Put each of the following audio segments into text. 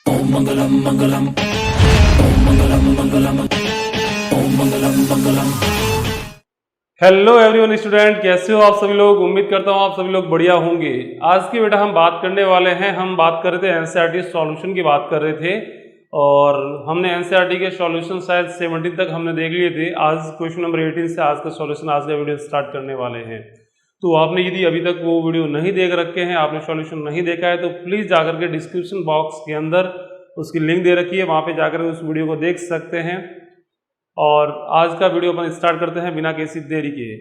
ओम मंगलम मंगलम, ओम मंगलम मंगलम, ओम मंगलम मंगलम। Hello everyone student, कैसे हो आप सभी लोग। उम्मीद करता हूँ आप सभी लोग बढ़िया होंगे। आज की बेटा हम बात करने वाले हैं, हम बात कर रहे थे एनसीईआरटी सॉल्यूशन की बात कर रहे थे और हमने एनसीईआरटी के सॉल्यूशन शायद 17 तक हमने देख लिए थे। आज क्वेश्चन नंबर 18 से आज का सॉल्यूशन, आज का वीडियो स्टार्ट करने वाले हैं। तो आपने यदि अभी तक वो वीडियो नहीं देख रखे हैं, आपने सॉल्यूशन नहीं देखा है, तो प्लीज़ जाकर के डिस्क्रिप्शन बॉक्स के अंदर उसकी लिंक दे रखी है, वहाँ पे जाकर उस वीडियो को देख सकते हैं। और आज का वीडियो अपन स्टार्ट करते हैं बिना किसी देरी के।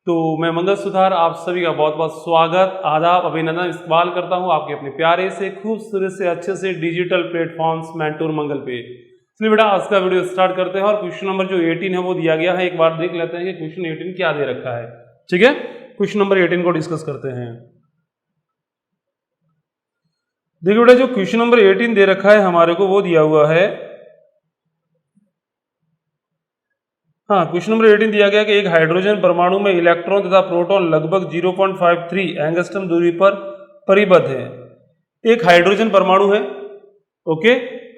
तो मैं मंगल सुधार आप सभी का बहुत बहुत स्वागत, आदाब, अभिनंदन, इस्तकबाल करता हूँ आपके अपने प्यारे से, खूबसूरत से, अच्छे से डिजिटल प्लेटफॉर्म्स मेंटोर मंगल पे। चलिए बेटा आज का वीडियो स्टार्ट करते हैं और क्वेश्चन नंबर जो 18 है वो दिया गया है। एक बार देख लेते हैं कि क्वेश्चन 18 क्या दे रखा है। ठीक है, क्वेश्चन नंबर 18 को डिस्कस करते हैं। देखिए बेटा जो क्वेश्चन नंबर 18 दे रखा है हमारे को, वो दिया हुआ है, हाँ, क्वेश्चन नंबर 18 दिया गया कि एक हाइड्रोजन परमाणु में इलेक्ट्रॉन तथा प्रोटॉन लगभग 0.53 एंगस्ट्रॉम दूरी पर परिबद्ध है। एक हाइड्रोजन परमाणु है, ओके।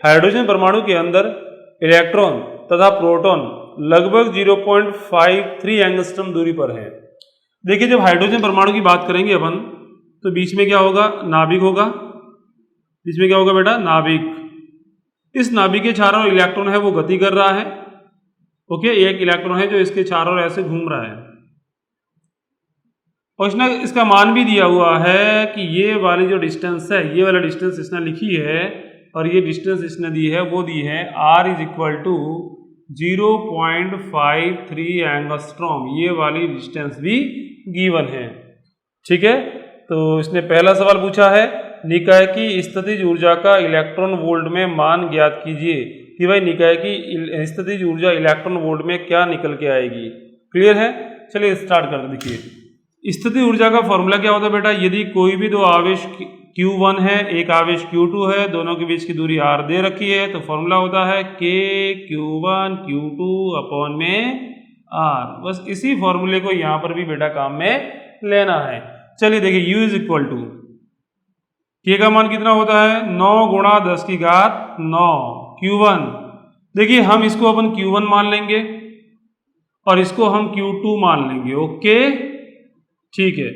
हाइड्रोजन परमाणु के अंदर इलेक्ट्रॉन तथा प्रोटॉन लगभग 0.53 एंगस्ट्रॉम दूरी पर है। देखिए जब हाइड्रोजन परमाणु की बात करेंगे अपन, तो बीच में क्या होगा, नाभिक होगा। बीच में क्या होगा बेटा, नाभिक। इस नाभिक के चारों ओर इलेक्ट्रॉन है वो गति कर रहा है, ओके। एक इलेक्ट्रॉन है जो इसके चारों ओर ऐसे घूम रहा है और इसने इसका मान भी दिया हुआ है कि ये वाली जो डिस्टेंस है, ये वाला डिस्टेंस इसने लिखी है और ये डिस्टेंस इसने दी है, वो दी है r is equal to 0.53 angstrom. ये वाली डिस्टेंस भी गिवन है, ठीक है। तो इसने पहला सवाल पूछा है, निकाय की स्थितिज ऊर्जा का इलेक्ट्रॉन वोल्ट में मान ज्ञात कीजिए कि भाई निकाय की स्थितिज ऊर्जा इलेक्ट्रॉन वोल्ट में क्या निकल के आएगी। क्लियर है, चलिए स्टार्ट करते। देखिए स्थिति ऊर्जा का फॉर्मूला क्या होता है बेटा, यदि कोई भी दो आवेश Q1 है, एक आवेश Q2 है, दोनों के बीच की दूरी r दे रखी है, तो फॉर्मूला होता है K Q1 Q2 अपॉन में r। बस इसी फॉर्मूले को यहां पर भी बेटा काम में लेना है। चलिए देखिए U is equal to K का मान कितना होता है, 9 गुणा 10 की घात 9 Q1। देखिए हम इसको अपन Q1 मान लेंगे और इसको हम Q2 मान लेंगे, ओके ठीक है।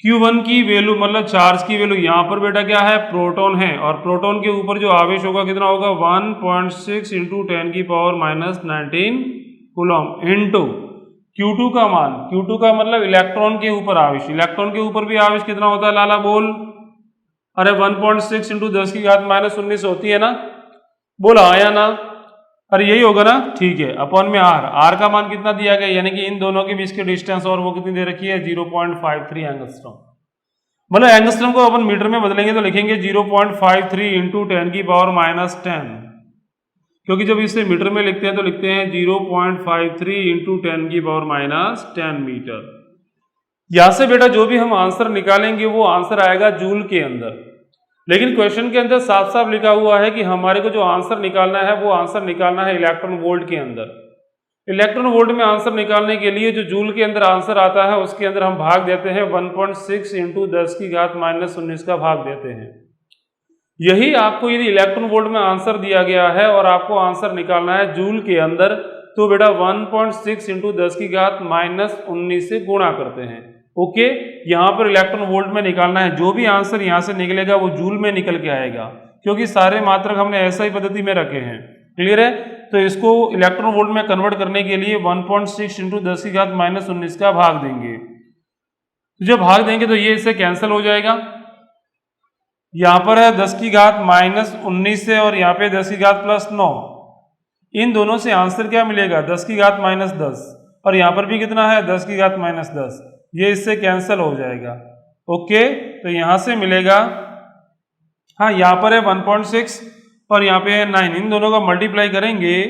Q1 की वैल्यू मतलब चार्ज की वैल्यू यहाँ पर बेटा क्या है, प्रोटॉन है, और प्रोटॉन के ऊपर जो आवेश होगा कितना होगा, 1.6 इंटू 10 की power minus 19 coulomb into Q2 का मान। Q2 का मतलब इलेक्ट्रॉन के ऊपर आवेश, इलेक्ट्रॉन के ऊपर भी आवेश कितना होता है लाला बोल, अरे 1.6 इंटू 10 की घात माइनस 19 होती है ना, बोला आया ना, अरे यही होगा ना, ठीक है। अपॉन में आर का मान कितना दिया गया, यानी कि इन दोनों के बीच की डिस्टेंस और वो कितनी दे रखी है, 0.53 एंगस्ट्रॉम। मतलब एंगस्ट्रॉम को अपन मीटर में बदलेंगे तो लिखेंगे 0.53 इंटू 10 की पावर माइनस 10, क्योंकि जब इसे मीटर में लिखते हैं तो लिखते हैं 0.53 इंटू 10 की पावर माइनस 10 मीटर। यहां से बेटा जो भी हम आंसर निकालेंगे वो आंसर आएगा जूल के अंदर, लेकिन क्वेश्चन के अंदर साफ साफ लिखा हुआ है कि हमारे को जो आंसर निकालना है वो आंसर निकालना है इलेक्ट्रॉन वोल्ट के अंदर। इलेक्ट्रॉन वोल्ट में आंसर निकालने के लिए जो जूल के अंदर आंसर आता है उसके अंदर हम भाग देते हैं 1.6 इंटू 10 की घात माइनस 19 का भाग देते हैं। यही आपको यदि इलेक्ट्रॉन वोल्ट में आंसर दिया गया है और आपको आंसर निकालना है जूल के अंदर, तो बेटा 1.6 इंटू 10 की घात माइनस 19 से गुणा करते हैं, ओके। यहां पर इलेक्ट्रॉन वोल्ट में निकालना है, जो भी आंसर यहां से निकलेगा वो जूल में निकल के आएगा, क्योंकि सारे मात्रक हमने ऐसा ही पद्धति में रखे हैं। क्लियर है, तो इसको इलेक्ट्रॉन वोल्ट में कन्वर्ट करने के लिए 1.6 इंटू 10 की घात माइनस 19 का भाग देंगे। जब भाग देंगे तो ये इससे कैंसिल हो जाएगा। यहां पर है 10 की घात माइनस 19 से और यहाँ पे 10 की घात प्लस 9, इन दोनों से आंसर क्या मिलेगा, 10 की घात माइनस 10, और यहाँ पर भी कितना है 10 की घात माइनस 10, ये इससे कैंसिल हो जाएगा, ओके। तो यहां से मिलेगा, हाँ यहाँ पर है 1.6 और यहाँ पे है 9, इन दोनों का मल्टीप्लाई करेंगे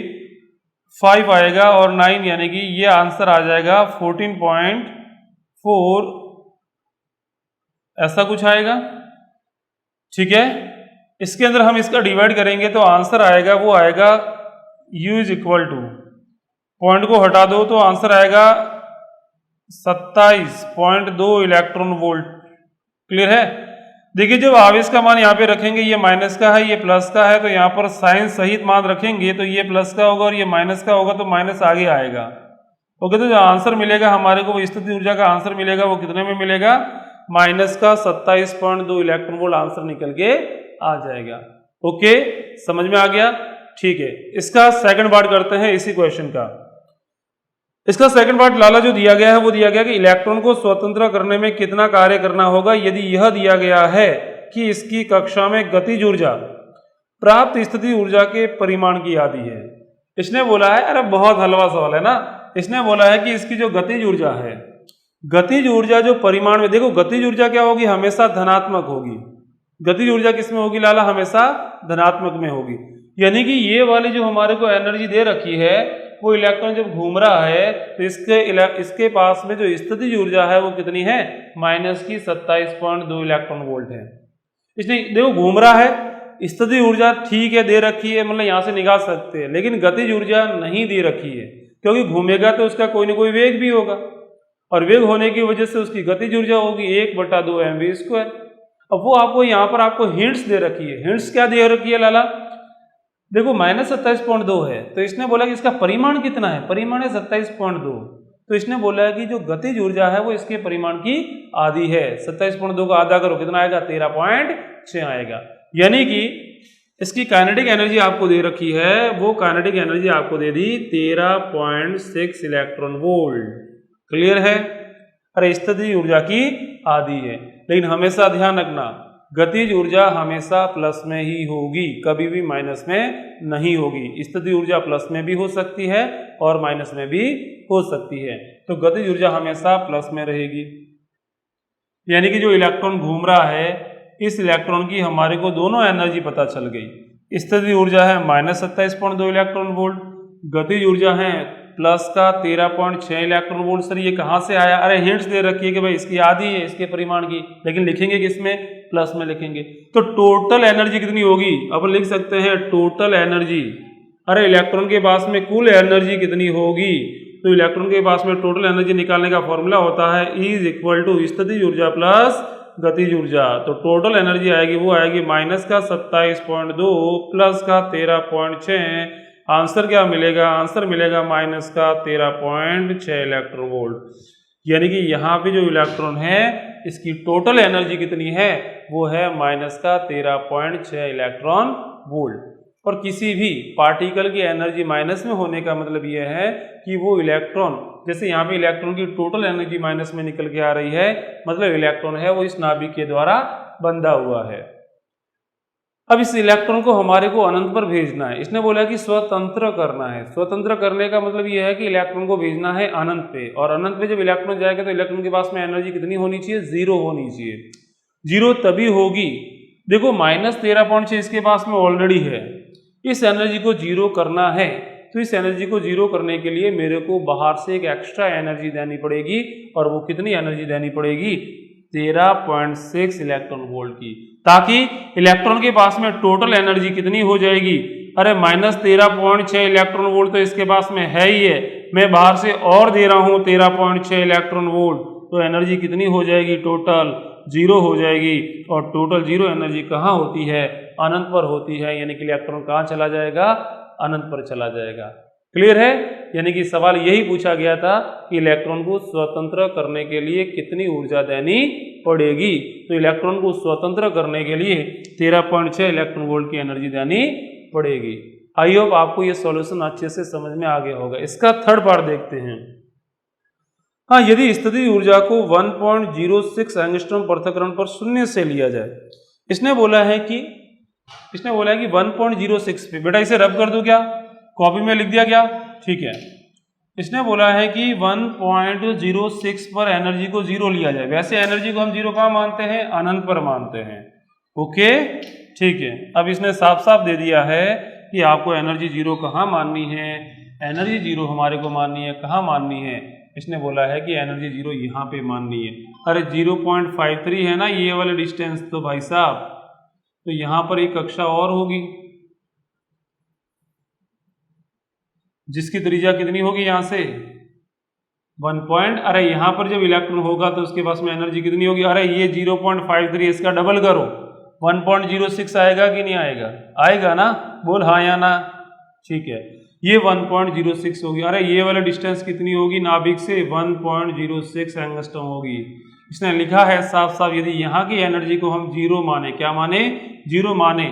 5 आएगा और 9, यानी कि ये आंसर आ जाएगा 14.4, ऐसा कुछ आएगा, ठीक है। इसके अंदर हम इसका डिवाइड करेंगे तो आंसर आएगा, वो आएगा U is equal to, point को हटा दो तो आंसर आएगा 27.2 इलेक्ट्रॉन वोल्ट। क्लियर है, देखिए जब आवेश का मान यहाँ पे रखेंगे, ये माइनस का है, ये प्लस का है, तो यहाँ पर साइन सहित मान रखेंगे तो ये प्लस का होगा और ये माइनस का होगा, तो माइनस आगे आएगा। ओके, तो जो आंसर मिलेगा हमारे को, वो स्थिति ऊर्जा का आंसर मिलेगा, वो कितने में मिलेगा? माइनस का 27.2 इलेक्ट्रॉन वोल्ट आंसर निकल के आ जाएगा। ओके, समझ में आ गया? ठीक है, इसका सेकंड पार्ट करते हैं इसी क्वेश्चन का। इसका सेकंड पार्ट लाला जो दिया गया है वो दिया गया कि इलेक्ट्रॉन को स्वतंत्र करने में कितना कार्य करना होगा यदि यह दिया गया है कि इसकी कक्षा में गतिज ऊर्जा प्राप्त स्थिति ऊर्जा के परिमाण की आधी है। इसने बोला है, अरे बहुत हलवा सवाल है ना, इसने बोला है कि इसकी जो गतिज ऊर्जा है, गतिज ऊर्जा जो परिमाण में, देखो गतिज ऊर्जा क्या होगी? हमेशा धनात्मक होगी। गतिज ऊर्जा किसमें होगी लाला? हमेशा धनात्मक में होगी। यानी कि ये वाली जो हमारे को एनर्जी दे रखी है, वो इलेक्ट्रॉन जब घूम रहा है तो इसके पास में जो स्थितिज ऊर्जा है वो कितनी है? माइनस की 27.2 इलेक्ट्रॉन वोल्ट है। इसने देखो घूम रहा है, स्थितिज ऊर्जा ठीक है दे रखी है, मतलब यहाँ से निकाल सकते हैं, लेकिन गतिज ऊर्जा नहीं दे रखी है, क्योंकि घूमेगा तो उसका कोई ना कोई वेग भी होगा, और वेग होने की वजह से उसकी गतिज ऊर्जा होगी 1/2 mv²। अब वो आपको यहाँ पर आपको हिंट्स दे रखी है। हिंट्स क्या दे रखी है लाला? देखो माइनस 27.2 है, तो इसने बोला कि इसका परिमाण कितना है? परिमाण है 27.2, तो इसने बोला है कि जो गतिज ऊर्जा है वो इसके परिमाण की आधी है। 27.2 का आधा करो, कितना आएगा? 13.6 आएगा। यानी कि इसकी काइनेटिक एनर्जी आपको दे रखी है, वो काइनेटिक एनर्जी आपको दे दी 13.6 इलेक्ट्रॉन वोल्ट। क्लियर है? अरे स्थितिज ऊर्जा की आधी है, लेकिन हमेशा ध्यान रखना गतिज ऊर्जा हमेशा प्लस में ही होगी, कभी भी माइनस में नहीं होगी। स्थितिज ऊर्जा प्लस में भी हो सकती है और माइनस में भी हो सकती है, तो गतिज ऊर्जा हमेशा प्लस में रहेगी। यानी कि जो इलेक्ट्रॉन घूम रहा है, इस इलेक्ट्रॉन की हमारे को दोनों एनर्जी पता चल गई। स्थितिज ऊर्जा है माइनस 27.2 इलेक्ट्रॉन वोल्ट, गतिज ऊर्जा है प्लस का 13.6 इलेक्ट्रॉन वोल्ट। सर ये कहाँ से आया? अरे हिंट्स दे रखी है कि भाई इसकी आधी है इसके परिमाण की, लेकिन लिखेंगे किसमें? प्लस में लिखेंगे। तो टोटल एनर्जी कितनी होगी? अपन लिख सकते हैं टोटल एनर्जी। अरे इलेक्ट्रॉन के पास में कुल एनर्जी कितनी होगी? तो इलेक्ट्रॉन के पास में टोटल एनर्जी निकालने का फॉर्मूला होता है E= स्थितिज ऊर्जा प्लस गतिज ऊर्जा। तो टोटल एनर्जी आएगी, वो आएगी माइनस का 27.2 प्लस का 13.6। आंसर क्या मिलेगा? आंसर मिलेगा माइनस का 13.6 इलेक्ट्रॉन वोल्ट। यानी कि यहाँ पे जो इलेक्ट्रॉन है इसकी टोटल एनर्जी कितनी है? वो है माइनस का 13.6 इलेक्ट्रॉन वोल्ट। और किसी भी पार्टिकल की एनर्जी माइनस में होने का मतलब ये है कि वो इलेक्ट्रॉन, जैसे यहाँ पे इलेक्ट्रॉन की टोटल एनर्जी माइनस में निकल के आ रही है, मतलब इलेक्ट्रॉन है वो इस नाभिक के द्वारा बंधा हुआ है। अब इस इलेक्ट्रॉन को हमारे को अनंत पर भेजना है। इसने बोला कि स्वतंत्र करना है। स्वतंत्र करने का मतलब यह है कि इलेक्ट्रॉन को भेजना है अनंत पे, और अनंत पे जब इलेक्ट्रॉन जाएगा तो इलेक्ट्रॉन के पास में एनर्जी कितनी होनी चाहिए? 0 होनी चाहिए। 0 तभी होगी, देखो माइनस 13.6 इसके पास में ऑलरेडी है, इस एनर्जी को 0 करना है, तो इस एनर्जी को 0 करने के लिए मेरे को बाहर से एक एक्स्ट्रा एनर्जी देनी पड़ेगी, और वो कितनी एनर्जी देनी पड़ेगी? 13.6 इलेक्ट्रॉन वोल्ट की, ताकि इलेक्ट्रॉन के पास में टोटल एनर्जी कितनी हो जाएगी? अरे माइनस 13.6 इलेक्ट्रॉन वोल्ट तो इसके पास में है ही है, मैं बाहर से और दे रहा हूं 13.6 इलेक्ट्रॉन वोल्ट, तो एनर्जी कितनी हो जाएगी? टोटल 0 हो जाएगी। और टोटल 0 एनर्जी कहाँ होती है? अनंत पर होती है। यानी कि इलेक्ट्रॉन कहाँ चला जाएगा? अनंत पर चला जाएगा। क्लियर है? यानी कि सवाल यही पूछा गया था कि इलेक्ट्रॉन को स्वतंत्र करने के लिए कितनी ऊर्जा देनी पड़ेगी। तो इलेक्ट्रॉन को स्वतंत्र करने के लिए 13.6 इलेक्ट्रॉन वोल्ट की एनर्जी देनी पड़ेगी। आई होप आपको ये सॉल्यूशन अच्छे से समझ में आ गया होगा। इसका थर्ड पार्ट देखते हैं। हाँ, यदि स्थितिज ऊर्जा को 1.06 एंगस्ट्रॉम पृथक्करण पर शून्य से लिया जाए, इसने बोला है कि 1.06 पे, बेटा इसे रब कर दूं क्या? कॉपी में लिख दिया क्या? ठीक है। इसने बोला है कि 1.06 पर एनर्जी को 0 लिया जाए। वैसे एनर्जी को हम 0 कहाँ मानते हैं? अनंत पर मानते हैं। ओके, ठीक है। अब इसने साफ साफ दे दिया है कि आपको एनर्जी 0 कहाँ माननी है। एनर्जी 0 हमारे को माननी है, कहाँ माननी है? इसने बोला है कि एनर्जी 0 यहाँ पे माननी है। अरे 0.53 है ना ये वाले डिस्टेंस, तो भाई साहब तो यहाँ पर एक कक्षा और होगी जिसकी त्रिज्या कितनी होगी? यहाँ से 1 पॉइंट, अरे यहाँ पर जब इलेक्ट्रॉन होगा तो उसके पास में एनर्जी कितनी होगी, अरे ये 0.53, इसका डबल करो 1.06 आएगा कि नहीं आएगा, आएगा ना, बोल हाँ या ना। ठीक है, ये 1.06 होगी। अरे ये वाला डिस्टेंस कितनी होगी नाभिक से, 1.06 एंगस्ट्रॉम होगी। इसने लिखा है साफ साफ, यदि यहाँ की एनर्जी को हम जीरो माने, क्या माने, जीरो माने,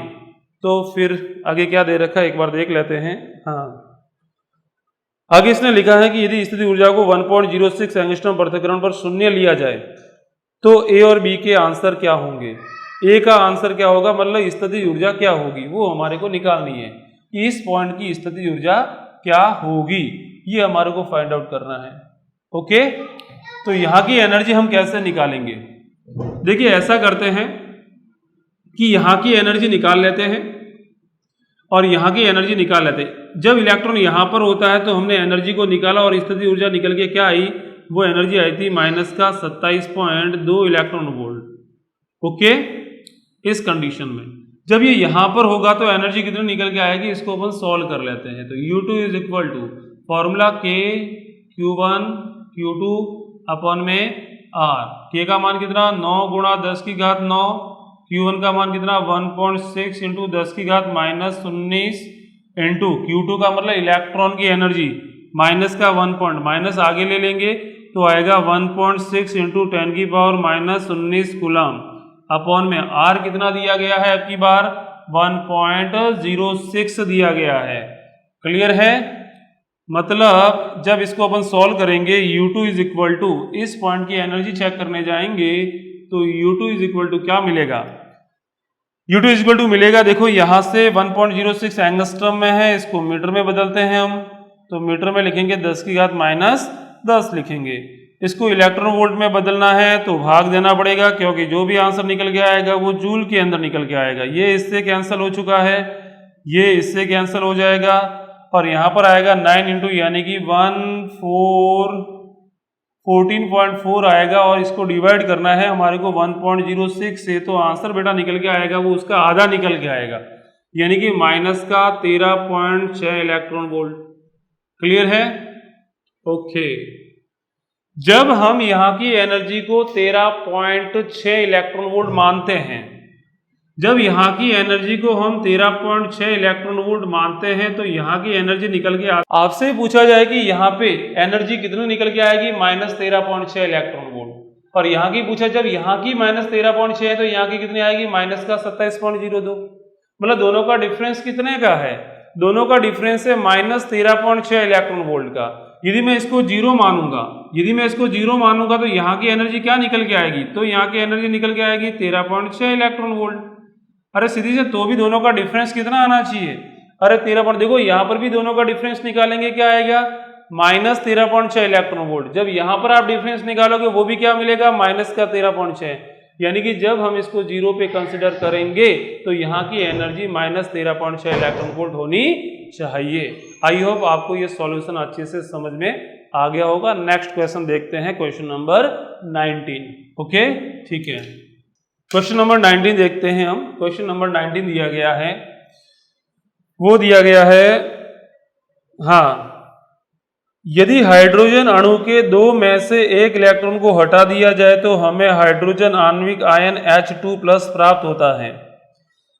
तो फिर आगे क्या दे रखा है एक बार देख लेते हैं। हाँ, आगे इसने लिखा है कि यदि स्थिति ऊर्जा को 1.06 एंगस्ट्रॉम पृथक्करण पर शून्य लिया जाए तो ए और बी के आंसर क्या होंगे। ए का आंसर क्या होगा, मतलब स्थिति ऊर्जा क्या होगी, वो हमारे को निकालनी है कि इस पॉइंट की स्थिति ऊर्जा क्या होगी, ये हमारे को फाइंड आउट करना है। ओके, तो यहाँ की एनर्जी हम कैसे निकालेंगे, देखिए ऐसा करते हैं कि यहाँ की एनर्जी निकाल लेते हैं और यहाँ की एनर्जी निकाल लेते हैं। जब इलेक्ट्रॉन यहाँ पर होता है तो हमने एनर्जी को निकाला और स्थिति ऊर्जा निकल के क्या आई, वो एनर्जी आई थी -27.2 इलेक्ट्रॉन वोल्ट। ओके, इस कंडीशन में जब ये यहाँ पर होगा तो एनर्जी कितनी निकल के आएगी, इसको अपन सॉल्व कर लेते हैं। तो U2 is equal to formula K Q1 Q2 upon में R। K का मान कितना, 9 गुणा 10 की घात 9, Q1 का मान कितना 1.6 इंटू 10 की घात -19 इंटू Q2 का मतलब इलेक्ट्रॉन की एनर्जी, माइनस का 1 पॉइंट, माइनस आगे ले लेंगे तो आएगा 1.6 इंटू 10 की पावर -19 कूलम अपॉन में R कितना दिया गया है, अब की बार 1.06 दिया गया है। क्लियर है, मतलब जब इसको अपन सॉल्व करेंगे U2 इज इक्वल टू, इस पॉइंट की एनर्जी चेक करने जाएंगे तो U2 इज इक्वल टू क्या मिलेगा, U2 इज इक्वल टू मिलेगा, देखो यहां से 1.06 एंगस्ट्रम में है, इसको मीटर में बदलते हैं हम, तो मीटर में लिखेंगे 10 की घात -10 लिखेंगे। इसको इलेक्ट्रॉन वोल्ट में बदलना है तो भाग देना पड़ेगा, क्योंकि जो भी आंसर निकल के आएगा वो जूल के अंदर निकल के आएगा। ये इससे कैंसिल हो चुका है, ये इससे कैंसिल हो जाएगा और यहाँ पर आएगा 9 इंटू यानी कि 14.4 आएगा और इसको डिवाइड करना है हमारे को 1.06 से, तो आंसर बेटा निकल के आएगा वो उसका आधा निकल के आएगा, यानी कि -13.6 इलेक्ट्रॉन वोल्ट। क्लियर है, ओके। जब हम यहाँ की एनर्जी को 13.6 इलेक्ट्रॉन वोल्ट मानते हैं, जब यहाँ की एनर्जी को हम 13.6 इलेक्ट्रॉन वोल्ट मानते हैं तो यहाँ की एनर्जी निकल के आपसे पूछा जाए कि यहाँ पे एनर्जी कितनी निकल के आएगी, -13.6 इलेक्ट्रॉन वोल्ट, और यहाँ की पूछा जब यहाँ की -13.6 है तो यहाँ की कितनी आएगी, -27.02। मतलब दोनों का डिफरेंस कितने का है, दोनों का डिफरेंस है -13.6 इलेक्ट्रॉन वोल्ट का। यदि मैं इसको जीरो मानूंगा, यदि मैं इसको जीरो मानूंगा तो यहाँ की एनर्जी क्या निकल के आएगी, तो यहाँ की एनर्जी निकल के आएगी 13.6 इलेक्ट्रॉन वोल्ट। अरे सीधी से तो भी दोनों का डिफरेंस कितना आना चाहिए, अरे 13 देखो यहाँ पर भी दोनों का डिफरेंस निकालेंगे, क्या आएगा -13.6 इलेक्ट्रॉन वोल्ट। जब यहाँ पर आप डिफरेंस निकालोगे वो भी क्या मिलेगा, -13.6, यानी कि जब हम इसको जीरो पे कंसिडर करेंगे तो यहाँ की एनर्जी -13.6 इलेक्ट्रॉन वोल्ट होनी चाहिए। आई होप आपको ये सॉल्यूशन अच्छे से समझ में आ गया होगा। नेक्स्ट क्वेश्चन देखते हैं, क्वेश्चन नंबर 19। ओके, ठीक है, क्वेश्चन नंबर 19 देखते हैं हम। क्वेश्चन नंबर 19 दिया गया है, वो दिया गया है, हाँ, यदि हाइड्रोजन अणु के 2 में से एक इलेक्ट्रॉन को हटा दिया जाए तो हमें हाइड्रोजन आणविक आयन H2+ प्राप्त होता है।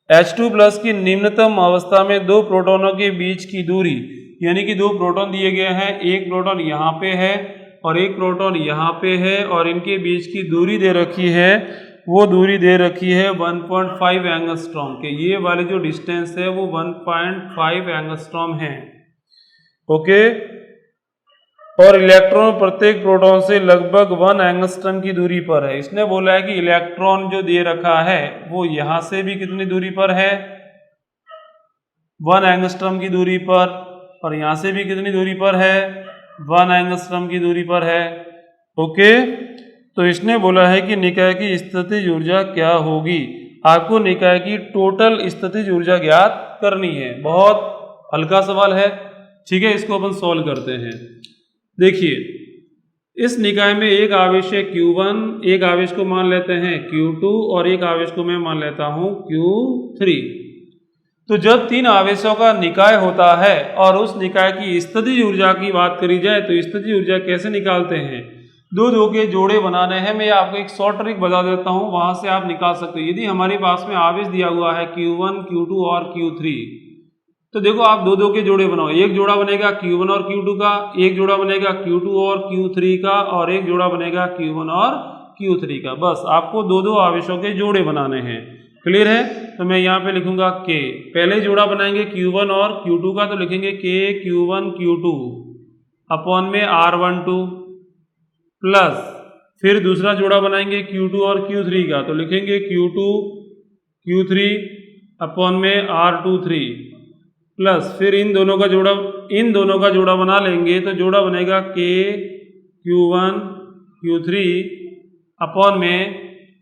H2+ की निम्नतम अवस्था में 2 प्रोटॉनों के बीच की दूरी, यानी कि 2 प्रोटॉन दिए गए हैं, एक प्रोटॉन यहाँ पे है और एक प्रोटॉन यहाँ पे है, और इनके बीच की दूरी दे रखी है, वो दूरी दे रखी है 1.5 एंगस्ट्रॉम के। ये वाली जो डिस्टेंस है वो 1.5 एंगस्ट्रॉम है। ओके, और इलेक्ट्रॉन प्रत्येक प्रोटॉन से लगभग 1 एंगस्ट्रॉम की दूरी पर है। इसने बोला है कि इलेक्ट्रॉन जो दे रखा है वो यहां से भी कितनी दूरी पर है, 1 एंगस्ट्रॉम की दूरी पर, और यहां से भी कितनी दूरी पर है, 1 एंगस्ट्रॉम की दूरी पर है। ओके, तो इसने बोला है कि निकाय की स्थितिज ऊर्जा क्या होगी। आपको निकाय की टोटल स्थितिज ऊर्जा ज्ञात करनी है। बहुत हल्का सवाल है, ठीक है, इसको अपन सॉल्व करते हैं। देखिए, इस निकाय में एक आवेश है Q1, एक आवेश को मान लेते हैं Q2 और एक आवेश को मैं मान लेता हूं Q3। तो जब तीन आवेशों का निकाय होता है और उस निकाय की स्थितिज ऊर्जा की बात करी जाए तो स्थितिज ऊर्जा कैसे निकालते हैं, दो के जोड़े बनाने हैं। मैं आपको एक शॉर्ट ट्रिक बता देता हूं, वहां से आप निकाल सकते हो। यदि हमारे पास में आवेश दिया हुआ है Q1, Q2 और Q3, तो देखो आप दो के जोड़े बनाओ। एक जोड़ा बनेगा Q1 और Q2 का, एक जोड़ा बनेगा Q2 और Q3 का, और एक जोड़ा बनेगा Q1 और Q3 का। बस आपको दो आवेशों के जोड़े बनाने हैं। क्लियर है? तो मैं यहाँ पे लिखूंगा K। पहले जोड़ा बनाएंगे Q1 और Q2 का, तो लिखेंगे K Q1 Q2 अपॉन में R12 प्लस, फिर दूसरा जोड़ा बनाएंगे Q2 और Q3 का, तो लिखेंगे Q2 Q3 अपॉन में R23 प्लस, फिर इन दोनों का जोड़ा बना लेंगे तो जोड़ा बनेगा K Q1 Q3 अपॉन में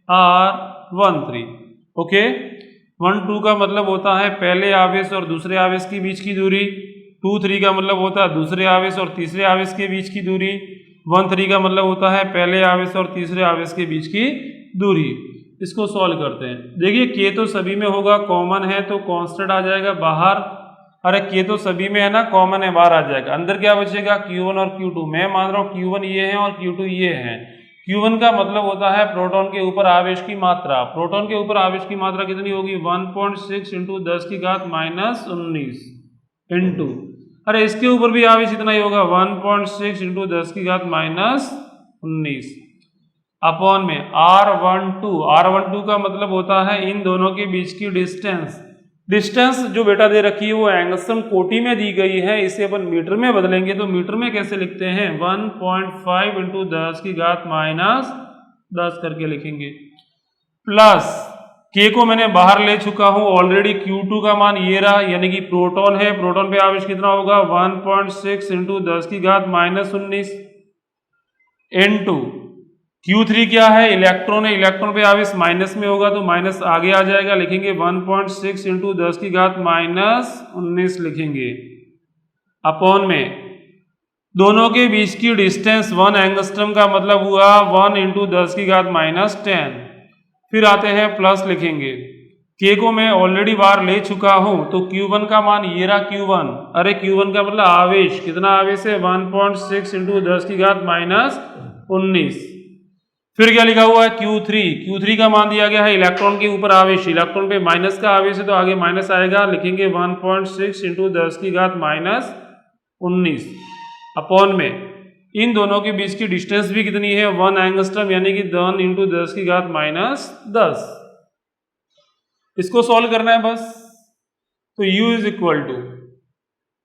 R13। ओके, 1 2 का मतलब होता है पहले आवेश और दूसरे आवेश के बीच की दूरी, 2 3 का मतलब होता है दूसरे आवेश और तीसरे आवेश के बीच की दूरी, 1 3 का मतलब होता है पहले आवेश और तीसरे आवेश के बीच की दूरी। इसको सॉल्व करते हैं। देखिए K तो सभी में होगा, कॉमन है तो कांस्टेंट आ जाएगा बाहर। अरे K तो सभी में है ना, कॉमन है, बाहर आ जाएगा। अंदर क्या बचेगा? Q1 और Q2। मैं मान रहा हूँ Q1 ये है और Q2 ये है। Q1 का मतलब होता है प्रोटॉन के ऊपर आवेश की मात्रा। प्रोटॉन के ऊपर आवेश की मात्रा कितनी होगी? 1.6 इंटू 10 की घात माइनस 19 इंटू, अरे इसके ऊपर भी आवेश इतना ही होगा, 1.6 इंटू 10 की घात माइनस 19 अपॉन में R12। R12 का मतलब होता है इन दोनों के बीच की डिस्टेंस। डिस्टेंस जो बेटा दे रखी है वो एंगस्ट्रम कोटि में दी गई है, इसे अपन मीटर में बदलेंगे तो मीटर में कैसे लिखते हैं? 1.5 इंटू 10 की घात माइनस 10 करके लिखेंगे, प्लस K को मैंने बाहर ले चुका हूं ऑलरेडी। Q2 का मान ये रहा, यानी कि प्रोटॉन है, प्रोटॉन पे आवेश कितना होगा? 1.6 इंटू 10 की घात माइनस 19 इंटू Q3 क्या है? इलेक्ट्रॉन है, इलेक्ट्रॉन पे आवेश माइनस में होगा तो माइनस आगे आ जाएगा, लिखेंगे 1.6 इंटू 10 की घात माइनस 19 लिखेंगे अपॉन में दोनों के बीच की डिस्टेंस 1 एंगस्ट्रम का मतलब हुआ 1 इंटू 10 की घात माइनस 10। फिर आते हैं प्लस लिखेंगे। K को मैं ऑलरेडी बाहर ले चुका हूं तो Q1 का मान ये रहा Q1। अरे Q1 का मतलब आवेश, कितना आवेश है? 1.6 इंटू 10 की घात माइनस 19। फिर क्या लिखा हुआ है? Q3। Q3 का मान दिया गया है इलेक्ट्रॉन के ऊपर आवेश, इलेक्ट्रॉन पे माइनस का आवेश है तो आगे माइनस आएगा, लिखेंगे 1.6 इंटू 10 की घात माइनस 19 अपॉन में इन दोनों के बीच की डिस्टेंस भी कितनी है? 1 एंगस्ट्रम, यानी कि 1 इंटू 10 की घात माइनस 10। इसको सॉल्व करना है बस। तो U इज इक्वल टू,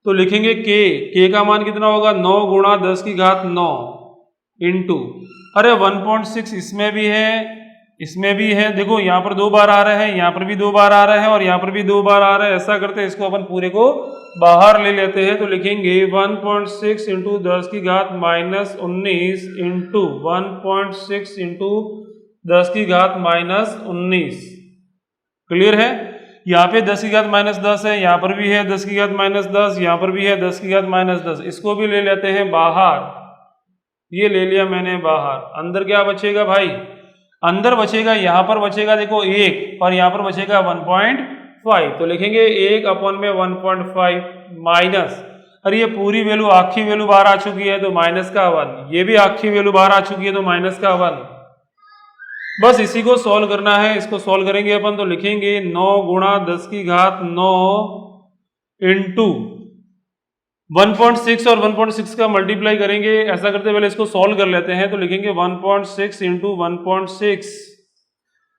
तो लिखेंगे K का मान कितना होगा? 9 गुणा 10 की घात 9 इंटू, अरे 1.6 इसमें भी है, इसमें भी है। देखो यहाँ पर 2 बार आ रहे हैं, यहाँ पर भी 2 बार आ रहे हैं और यहाँ पर भी 2 बार आ रहे हैं। ऐसा करते हैं इसको अपन पूरे को बाहर ले लेते हैं तो लिखेंगे 1.6 इंटू 10 की घात माइनस 19 इंटू 1.6 इंटू 10 की घात माइनस 19। क्लियर है? यहाँ पे 10 की घात माइनस 10 है, यहाँ पर भी है 10 की घात माइनस 10, यहाँ पर भी है 10 की घात माइनस 10। इसको भी ले लेते हैं बाहर, ये ले लिया मैंने बाहर। अंदर क्या बचेगा भाई? अंदर बचेगा, यहाँ पर बचेगा देखो 1 और यहाँ पर बचेगा 1.5, तो लिखेंगे 1 अपॉन में 1.5 माइनस, और ये पूरी वैल्यू आखी वैल्यू बाहर आ चुकी है तो माइनस का 1, ये भी आखी वैल्यू बाहर आ चुकी है तो माइनस का 1। बस इसी को सॉल्व करना है। इसको सॉल्व करेंगे अपन तो लिखेंगे 9 गुणा 10 की घात 9 इंटू 1.6 और 1.6 का मल्टीप्लाई करेंगे। ऐसा करते पहले इसको सॉल्व कर लेते हैं तो लिखेंगे 1.6 इंटू 1.6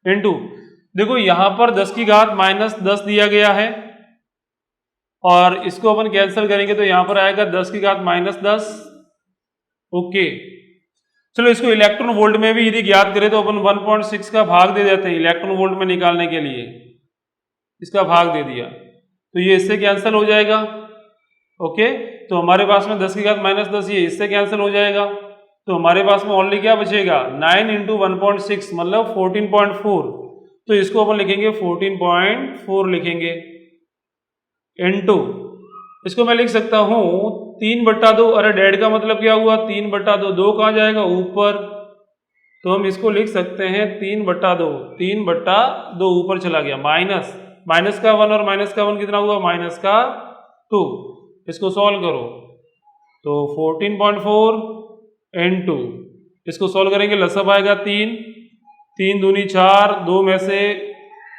इंटू, देखो यहां पर 10 की घात माइनस 10 दिया गया है और इसको अपन कैंसिल करेंगे तो यहां पर आएगा 10 की घात माइनस 10। ओके, चलो इसको इलेक्ट्रॉन वोल्ट में भी यदि ज्ञात करें तो अपन 1.6 का भाग दे देते हैं इलेक्ट्रॉन वोल्ट में निकालने के लिए, इसका भाग दे दिया तो ये इससे कैंसिल हो जाएगा। ओके, तो हमारे पास में 10 की घात माइनस 10 ये इससे कैंसिल हो जाएगा, तो हमारे पास में ओनली क्या बचेगा? 9 इंटू 1.6 मतलब 14.4, तो इसको अपन लिखेंगे 14.4 लिखेंगे इंटू, इसको मैं लिख सकता हूं 3/2। अरे डेढ़ का मतलब क्या हुआ? 3/2, 2 कहाँ जाएगा? ऊपर, तो हम इसको लिख सकते हैं 3/2, 3/2 ऊपर चला गया माइनस माइनस का 1 और माइनस का 1 कितना हुआ, माइनस का 2। इसको सॉल्व करो तो 14.4 into, इसको सॉल्व करेंगे लसअप आएगा 3, 3 दूनी 4, 2 में से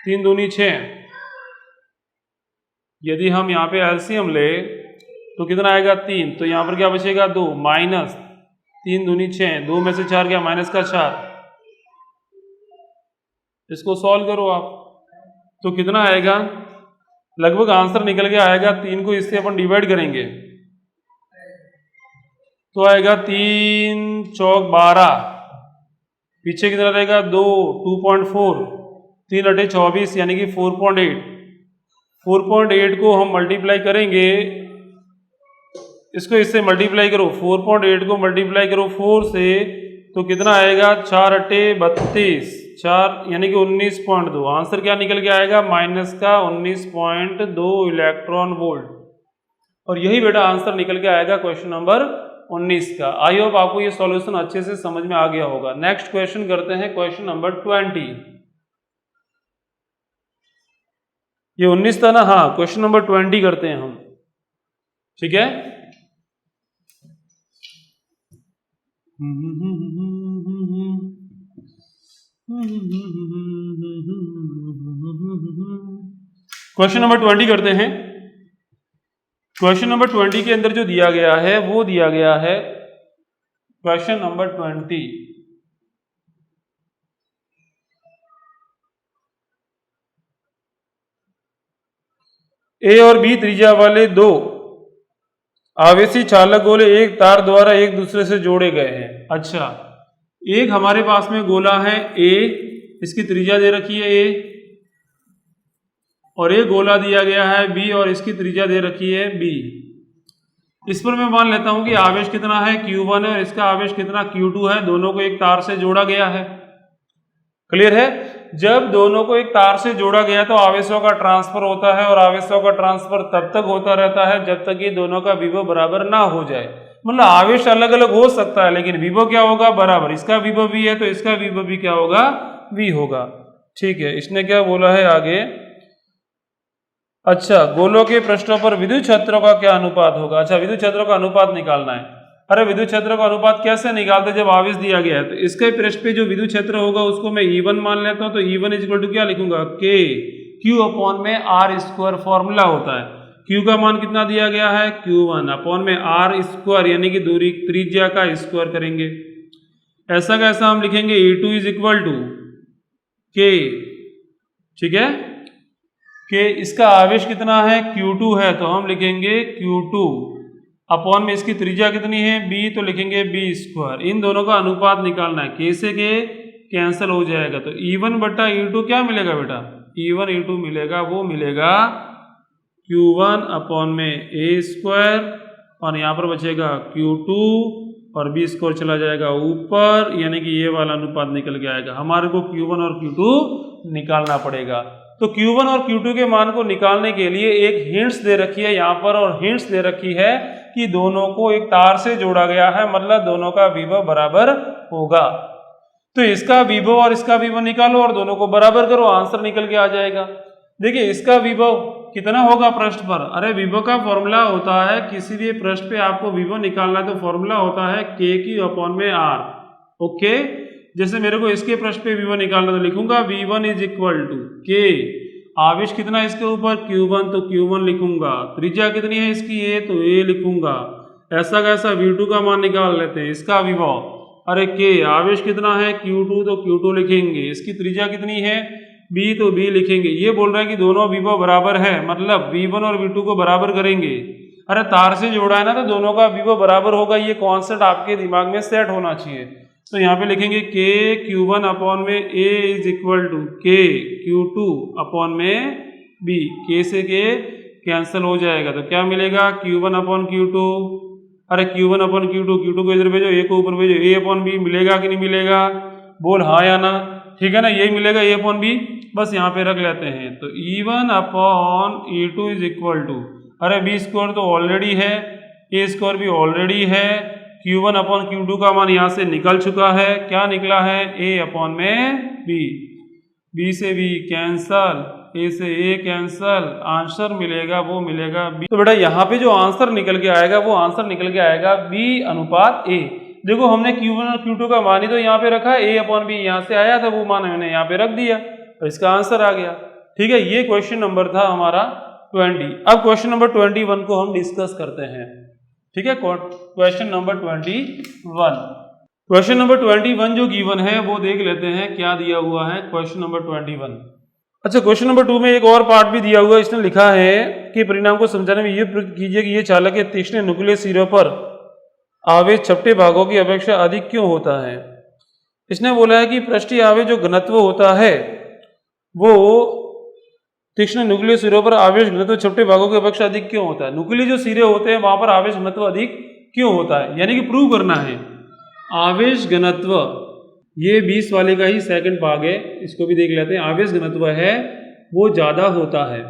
3 दूनी 6। यदि हम यहाँ पे एलसीएम ले तो कितना आएगा 3, तो यहाँ पर क्या बचेगा 2, माइनस 3 दूनी 6, 2 में से 4 क्या, माइनस का 4। इसको सॉल्व करो आप तो कितना आएगा, लगभग आंसर निकल के आएगा। 3 को इससे अपन डिवाइड करेंगे तो आएगा 3 चौक 12, पीछे कितना रहेगा 2, 2.4, 3 अटे 24 यानी कि 4.8। 4.8 को हम मल्टीप्लाई करेंगे, इसको इससे मल्टीप्लाई करो, 4.8 को मल्टीप्लाई करो 4 से तो कितना आएगा, 4 अटे 32, 4 यानी कि 19.2। आंसर क्या निकल के आएगा, माइनस का 19.2 इलेक्ट्रॉन वोल्ट। और यही बेटा आंसर निकल के आएगा क्वेश्चन नंबर 19 का। आई होप आपको ये सॉल्यूशन अच्छे से समझ में आ गया होगा। नेक्स्ट क्वेश्चन करते हैं, क्वेश्चन नंबर 20। ये 19 था ना, हाँ, क्वेश्चन नंबर 20 करते हैं हम, ठीक है। क्वेश्चन नंबर 20 करते हैं। क्वेश्चन नंबर 20 के अंदर जो दिया गया है वो दिया गया है क्वेश्चन नंबर 20। ए और बी त्रिज्या वाले दो आवेशी चालक गोले एक तार द्वारा एक दूसरे से जोड़े गए हैं। अच्छा, एक हमारे पास में गोला है ए, इसकी त्रिज्या दे रखी है ए, और एक गोला दिया गया है बी और इसकी त्रिज्या दे रखी है बी। इस पर मैं मान लेता हूं कि आवेश कितना है Q1 है और इसका आवेश कितना Q2 है। दोनों को एक तार से जोड़ा गया है। क्लियर है। जब दोनों को एक तार से जोड़ा गया तो आवेशों का ट्रांसफर होता है और आवेशों का ट्रांसफर तब तक होता रहता है जब तक ये दोनों का विभव बराबर ना हो जाए। मतलब आवेश अलग अलग हो सकता है लेकिन विभव क्या होगा, बराबर। इसका विभव V है तो इसका विभव भी क्या होगा, V होगा। ठीक है, इसने क्या बोला है आगे। अच्छा, गोलों के पृष्ठों पर विद्युत क्षेत्रों का क्या अनुपात होगा। अच्छा, विद्युत क्षेत्रों का अनुपात निकालना है। अरे विद्युत क्षेत्र का अनुपात कैसे निकालते, जब आवेश दिया गया है तो इसके पृष्ठ पे जो विद्युत क्षेत्र होगा उसको मैं E1 मान लेता हूं। तो E1 इक्वल टू क्या लिखूंगा, K Q अपॉन में R स्क्वायर फॉर्मूला होता है। Q का मान कितना दिया गया है, Q1 अपॉन में R स्क्वायर यानी कि दूरी त्रिज्या का स्क्वायर करेंगे। ऐसा कैसा हम लिखेंगे, E2 is equal to K। ठीक है, कि इसका आवेश कितना है, Q2 है तो हम लिखेंगे Q2 अपॉन में इसकी त्रिज्या कितनी है B, तो लिखेंगे B स्क्वायर। इन दोनों का अनुपात निकालना है, K से K कैंसिल हो जाएगा तो E1 बटा E2 क्या मिलेगा बेटा, E1 E2 मिलेगा, वो मिलेगा Q1 अपॉन में A स्क्वायर और यहाँ पर बचेगा Q2 और B स्क्वायर चला जाएगा ऊपर, यानी कि ये वाला अनुपात निकल के आएगा। हमारे को Q1 और Q2 निकालना पड़ेगा। तो Q1 और Q2 के मान को निकालने के लिए एक हिंट्स दे रखी है यहाँ पर, और हिंट्स दे रखी है कि दोनों को एक तार से जोड़ा गया है, मतलब दोनों का विभव बराबर होगा। तो इसका विभव और इसका विभव निकालो और दोनों को बराबर करो, आंसर निकल के आ जाएगा। देखिए इसका विभव कितना होगा पृष्ठ पर, अरे विभव का फॉर्मूला होता है, किसी भी पृष्ठ पे आपको विभव निकालना है तो फॉर्मूला होता है KQ अपॉन में R। ओके, जैसे मेरे को इसके पृष्ठ पे विभव निकालना तो लिखूंगा V1 is equal to K, आवेश कितना है इसके ऊपर Q1 तो Q1 लिखूंगा, त्रिज्या कितनी है इसकी A तो A लिखूंगा। ऐसा कैसा V2 का मान निकाल लेते हैं, इसका विभव, अरे K आवेश कितना है Q2 तो Q2 लिखेंगे, इसकी त्रिज्या कितनी है B तो B लिखेंगे। ये बोल रहा है कि दोनों विभव बराबर है, मतलब V1 और V2 को बराबर करेंगे। अरे तार से जोड़ा है ना तो दोनों का विभव बराबर होगा, ये कॉन्सेप्ट आपके दिमाग में सेट होना चाहिए। तो यहाँ पे लिखेंगे K Q1 अपॉन में A is equal to K Q2 upon में B, K से K कैंसिल हो जाएगा तो क्या मिलेगा Q1 अपॉन Q2। अरे Q1 अपॉन Q2, Q2 को इधर भेजो, A को ऊपर भेजो, A अपॉन B मिलेगा कि नहीं मिलेगा, बोल हाँ या ना। ठीक है ना, यही मिलेगा A अपॉन B, बस यहाँ पे रख लेते हैं। तो E1 upon E2 is equal to, अरे B स्क्वायर तो ऑलरेडी है, A स्क्वायर भी ऑलरेडी है, Q1 अपॉन Q2 का मान यहाँ से निकल चुका है, क्या निकला है A अपॉन में B, B से B कैंसल, ए से ए कैंसल, आंसर मिलेगा वो मिलेगा बी। तो बेटा यहाँ पे जो आंसर निकल के आएगा वो आंसर निकल के आएगा बी अनुपात ए। देखो हमने Q1 और Q2 का मान ही तो यहाँ पे रखा, ए अपॉन बी यहाँ से आया था, वो मान मैंने यहाँ पे रख दिया और इसका आंसर आ गया। ठीक है, ये क्वेश्चन नंबर था हमारा 20। अब क्वेश्चन नंबर 21 को हम डिस्कस करते हैं। ठीक है, क्वेश्चन नंबर 21। क्वेश्चन नंबर 21 जो गिवन है वो देख लेते हैं क्या दिया हुआ है क्वेश्चन नंबर 21। अच्छा, क्वेश्चन नंबर 2 में एक और पार्ट भी दिया हुआ है। इसने लिखा है कि परिणाम को समझाने में ये प्रयोग कीजिए कि ये चालक के तीक्ष्ण नुकीले सिरों पर आवेश छपटे भागों की अपेक्षा अधिक क्यों होता है। इसने बोला है कि पृष्ठीय आवेश जो घनत्व होता है वो तीक्ष्ण नुकीले सिरों पर आवेश घनत्व छपटे भागों की अपेक्षा अधिक क्यों होता है। नुकीले जो सिरे होते हैं वहां पर आवेश घनत्व अधिक क्यों होता है, यानी कि प्रूव करना है। आवेश घनत्व ये 20 वाले का ही सेकंड भाग है, इसको भी देख लेते हैं। आवेश घनत्व है वो ज्यादा होता है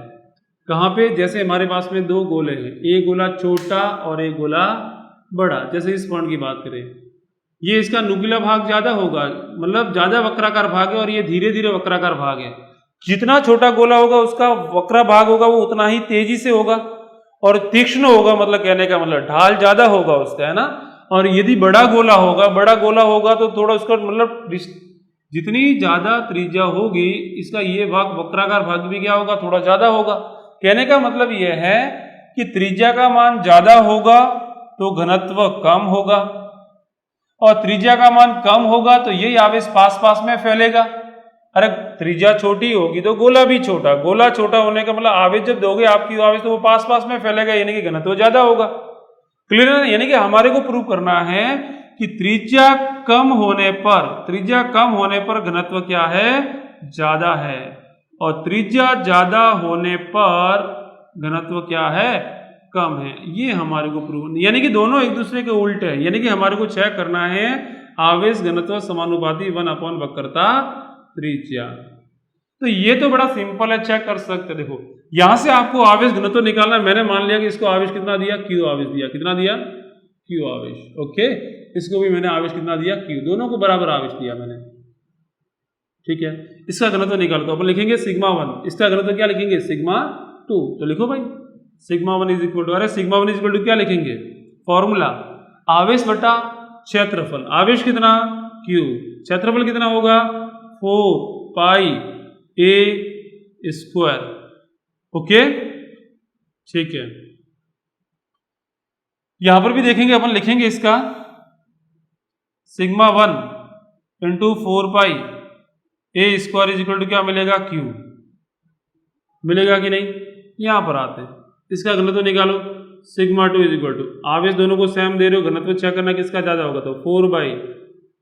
कहाँ पे, जैसे हमारे पास में दो गोले हैं, एक गोला छोटा और एक गोला बड़ा। जैसे इस पॉइंट की बात करें, ये इसका नुकीला भाग ज्यादा होगा, मतलब ज्यादा वक्राकार भाग है, और ये धीरे धीरे वक्राकार भाग है। जितना छोटा गोला होगा उसका वक्रा भाग होगा वो उतना ही तेजी से होगा और तीक्ष्ण होगा, मतलब कहने का मतलब ढाल ज्यादा होगा उसका, है ना। और यदि बड़ा गोला होगा तो थोड़ा उसका मतलब जितनी ज्यादा त्रिज्या होगी इसका ये भाग वक्राकार भाग भी क्या होगा, थोड़ा ज्यादा होगा। कहने का मतलब यह है कि त्रिज्या का मान ज्यादा होगा तो घनत्व कम होगा, और त्रिज्या का मान कम होगा तो यही आवेश पास पास में फैलेगा। अरे त्रिज्या छोटी होगी तो गोला भी छोटा, गोला छोटा होने का मतलब आवेश जब दोगे आपकी आवेश तो वो पास पास में फैलेगा, यानी कि घनत्व ज्यादा होगा। क्लियर है, यानी कि हमारे को प्रूव करना है कि त्रिज्या कम होने पर घनत्व क्या है, ज्यादा है, और त्रिज्या ज्यादा होने पर घनत्व क्या है, कम है। ये हमारे को प्रूव, यानी कि दोनों एक दूसरे के उल्टे है। यानी कि हमारे को चेक करना है आवेश घनत्व समानुपाती 1 वक्रता त्रिज्या। तो ये तो बड़ा सिंपल है, चेक कर सकते। देखो यहां से आपको आवेश घनत्व निकालना है। मैंने मान लिया कि इसको आवेश कितना दिया, Q आवेश दिया। कितना दिया, Q आवेश। ओके, इसको भी मैंने आवेश कितना दिया, Q। दोनों को बराबर आवेश दिया मैंने। ठीक है, इसका घनत्व निकाल तो अपन लिखेंगे सिग्मा 1, इसका घनत्व क्या लिखेंगे, सिग्मा 2। तो लिखो भाई सिग्मा 1 इज इक्वल टू, अरे सिग्मा 1 इज इक्वल टू क्या लिखेंगे, फॉर्मूला आवेश बटा क्षेत्रफल। आवेश कितना, Q, क्षेत्रफल कितना होगा 4 पाई a स्क्वायर। ओके, ठीक है। यहां पर भी देखेंगे अपन, लिखेंगे इसका sigma 1 into 4 pi a square is equal to क्या मिलेगा, Q। मिलेगा कि नहीं, यहां पर आते हैं, इसका घनत्व निकालो। सिग्मा 2 इज इक्वल टू, आवेश दोनों को सेम दे रहे हो, घनत्व चेक करना किसका ज्यादा होगा, तो 4 बाई